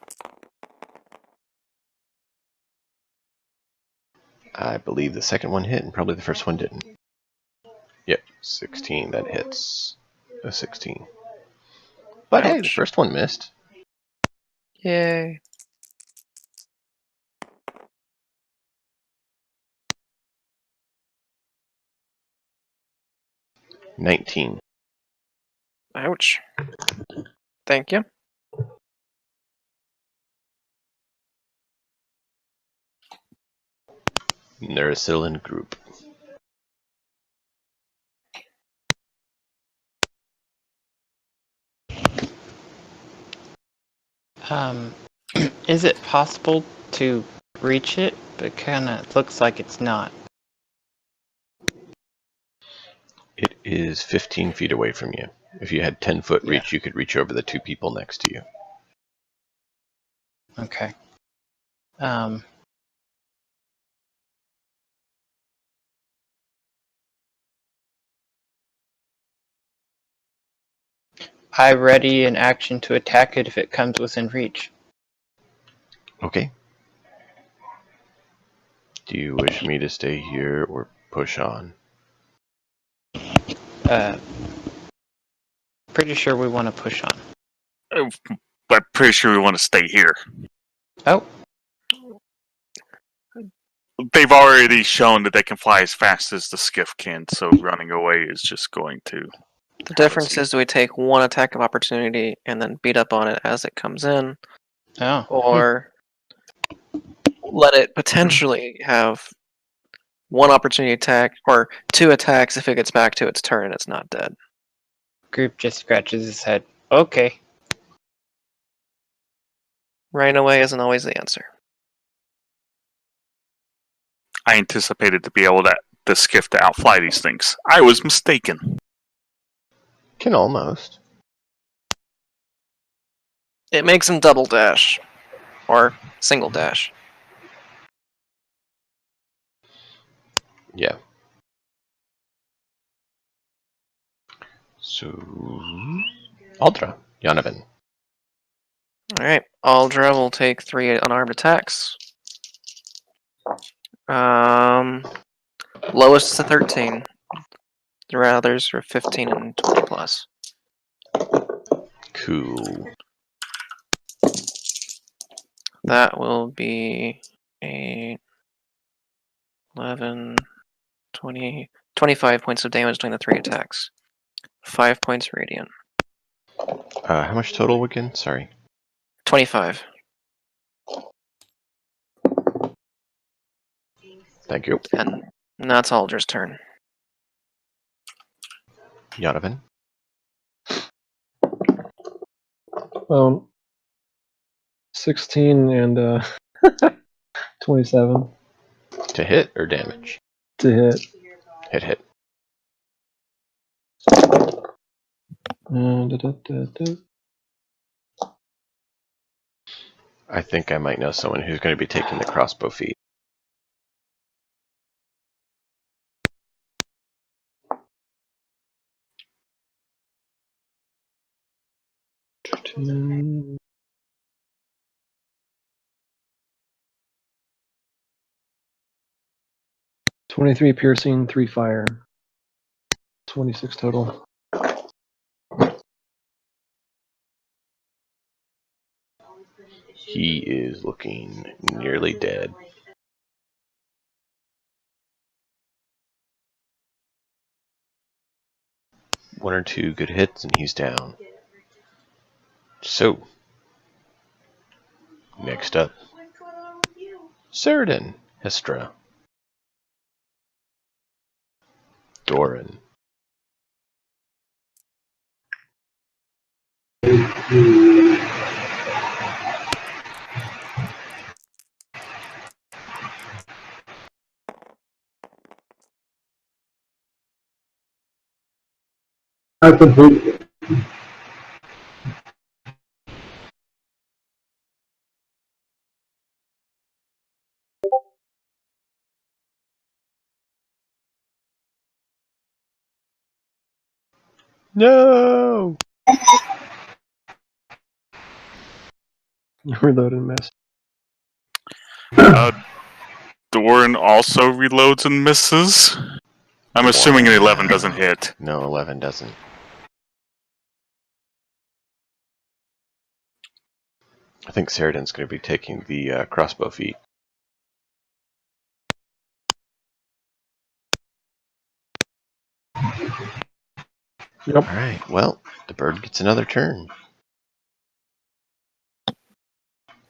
I believe the second one hit, and probably the first one didn't. Yep, 16, that hits a 16. But hey, the Ouch. first one missed. Yay. $19. Ouch. Thank you. They're still in group. Is it possible to reach it? But kind of looks like it's not. It is 15 feet away from you. If you had 10-foot reach, you could reach over the two people next to you. Okay. I ready an action to attack it if it comes within reach. Okay. Do you wish me to stay here or push on? Pretty sure we want to push on. I'm pretty sure we want to stay here. Oh, They've already shown that they can fly as fast as the skiff can, so running away is just going to... The difference is, do we take one attack of opportunity and then beat up on it as it comes in, oh. or let it potentially have one opportunity attack, or two attacks if it gets back to its turn and it's not dead? Group just scratches his head. Okay. Running away isn't always the answer. I anticipated to be able to the skiff to outfly these things. I was mistaken. Can almost. It makes him double dash, or single dash. Yeah. So, Aldra, Yonovan. Alright, Aldra will take 3 unarmed attacks. Lowest is a 13. The others are 15 and 20 plus. Cool. That will be 8, 11, 20, 25 points of damage during the 3 attacks. 5 points radiant. How much total again? Sorry. 25. Thank you. And that's Aldra's turn. Yonovan. 16 and 27 To hit or damage? to hit. Hit. I think I might know someone who's going to be taking the crossbow feat. Mm. 23 piercing, 3 fire. 26 total. He is looking nearly dead. One or two good hits and he's down. So, next up, Ceridan, Hestra, Doran. Not completely. No! Reload and miss. Doran also reloads and misses. I'm assuming an 11 doesn't hit. No, 11 doesn't. I think Seridan's going to be taking the crossbow feat. Yep. Alright, well, the bird gets another turn.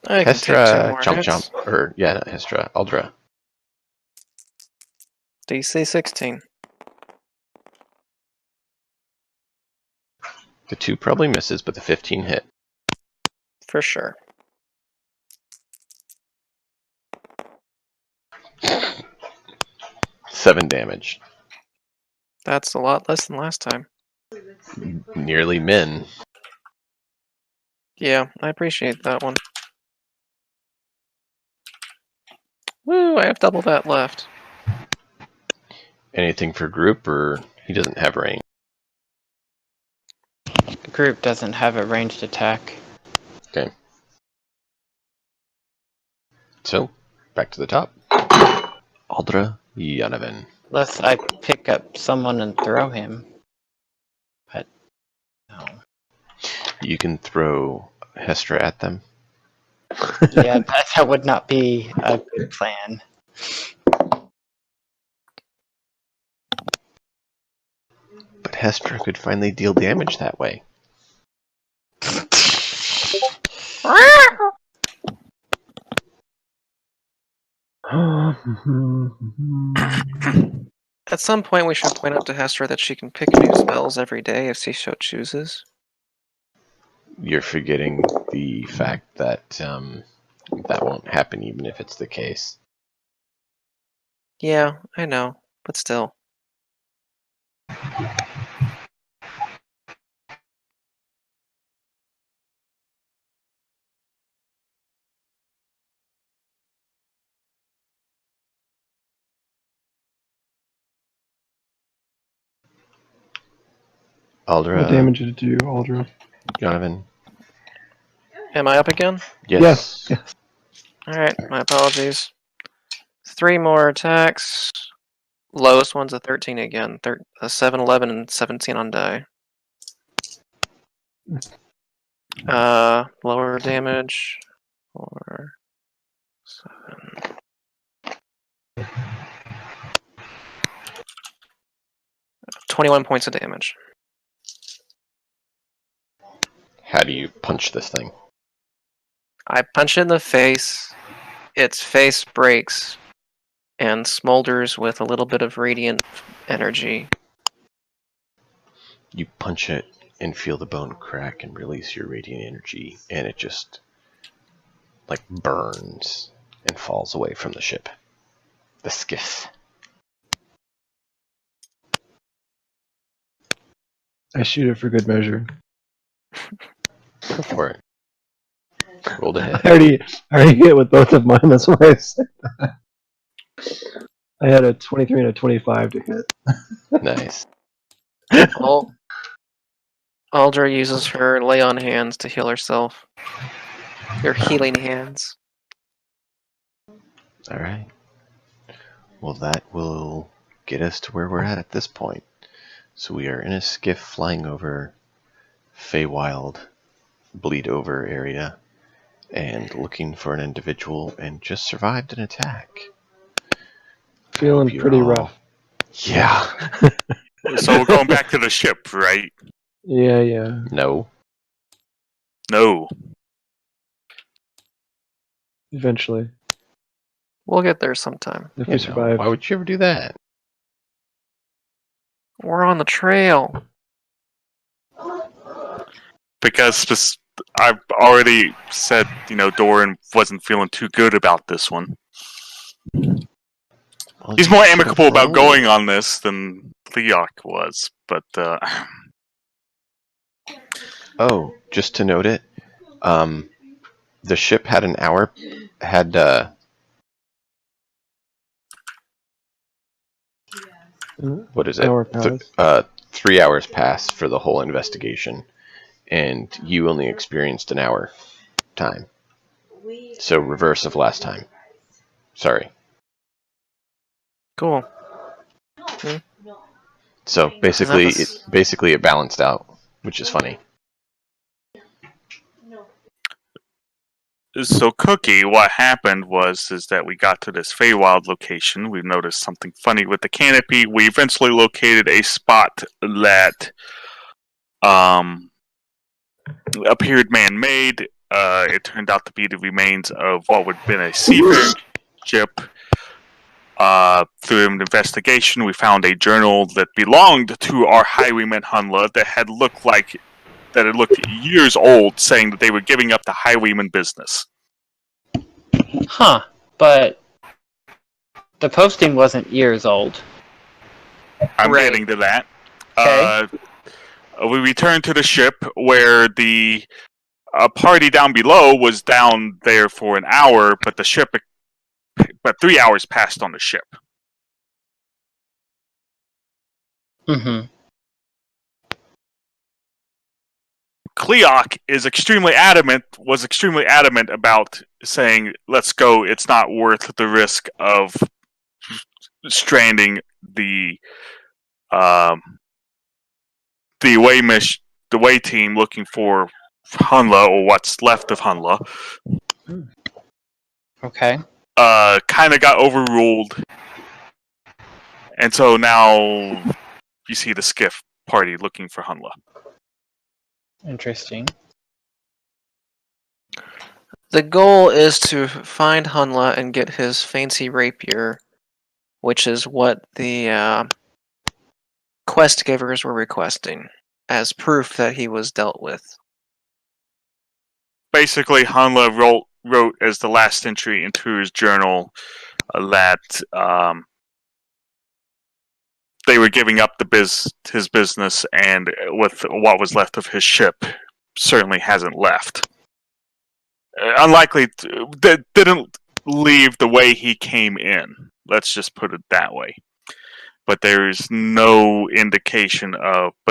I can take 2 Hestra, more chomp hits. chomp. Or, yeah, not Hestra, Aldra. DC 16. The 2 probably misses, but the 15 hit. For sure. 7 damage. That's a lot less than last time. Nearly min. Yeah, I appreciate that one. Woo, I have double that left. Anything for group, or he doesn't have range? The group doesn't have a ranged attack. Okay. So, back to the top. Aldra Yanovan. Unless I pick up someone and throw him. But, no. You can throw Hestra at them. Yeah, that would not be a good plan. But Hestra could finally deal damage that way. At some point, we should point out to Hestra that she can pick new spells every day if she so chooses. You're forgetting the fact that that won't happen even if it's the case. Yeah, I know, but still. Aldra. What damage did it do, Aldra? Donovan. Am I up again? Yes. Yes. Alright, my apologies. 3 more attacks. Lowest one's a 13 again. 7, 11, and 17 on die. Lower damage. 4, 7. $21 points of damage. How do you punch this thing? I punch it in the face. Its face breaks and smolders with a little bit of radiant energy. You punch it and feel the bone crack and release your radiant energy, and it just like burns and falls away from the ship. The skiff. I shoot it for good measure. Go for it. Roll to hit. I already hit with both of mine. That's why I said that. I had a 23 and a 25 to hit. Nice. Aldra uses her lay on hands to heal herself. Her healing hands. Alright. Well, that will get us to where we're at this point. So we are in a skiff flying over Feywild, Bleed Over area, and looking for an individual, and just survived an attack. Feeling Hope you're pretty all- rough. Yeah. So we're going back to the ship, right? Yeah. No. No. Eventually, We'll get there sometime. if Yeah, we no. survive. Why would you ever do that? We're on the trail. Because I've already said, Doran wasn't feeling too good about this one. Well, He's you more should've amicable about rolled. going on this than Leok was, but Oh, just to note it, the ship had an hour, had, what is it? Hour pass. 3 hours passed for the whole investigation, and you only experienced an hour time. So reverse of last time. Sorry. Cool. So basically it balanced out, which is funny. So, Cookie, what happened is that we got to this Feywild location. We noticed something funny with the canopy. We eventually located a spot that appeared man-made. It turned out to be the remains of what would have been a seafaring ship. Through an investigation, we found a journal that belonged to our highwayman Hunla that had looked years old, saying that they were giving up the highwayman business. Huh. But the posting wasn't years old. I'm Right. getting to that. Okay. We returned to the ship where the party down below was down there for an hour, but 3 hours passed on the ship. Mm-hmm. Cleok was extremely adamant about saying, "Let's go. It's not worth the risk of stranding the away team looking for Hunla, or what's left of Hunla." Okay. Kind of got overruled, and so now you see the skiff party looking for Hunla. Interesting. The goal is to find Hunla and get his fancy rapier, which is what the quest givers were requesting, as proof that he was dealt with. Basically, Hunla wrote as the last entry into his journal that they were giving up his business, and with what was left of his ship, certainly hasn't left. Unlikely that didn't leave the way he came in. Let's just put it that way. But there's no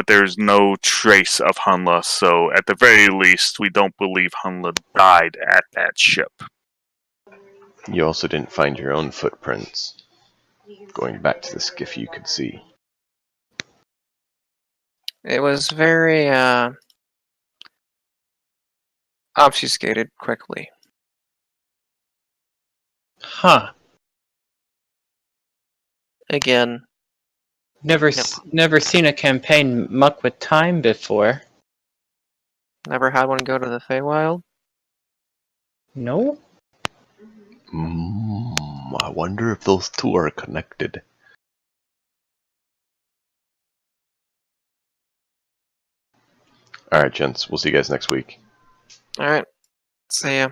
there's no trace of Hunla, so at the very least, we don't believe Hunla died at that ship. You also didn't find your own footprints. Going back to the skiff you could see. It was very obfuscated quickly. Huh. Again, Never seen a campaign muck with time before. never had one go to the Feywild. No? I wonder if those two are connected. Alright, gents. We'll see you guys next week. Alright, see ya.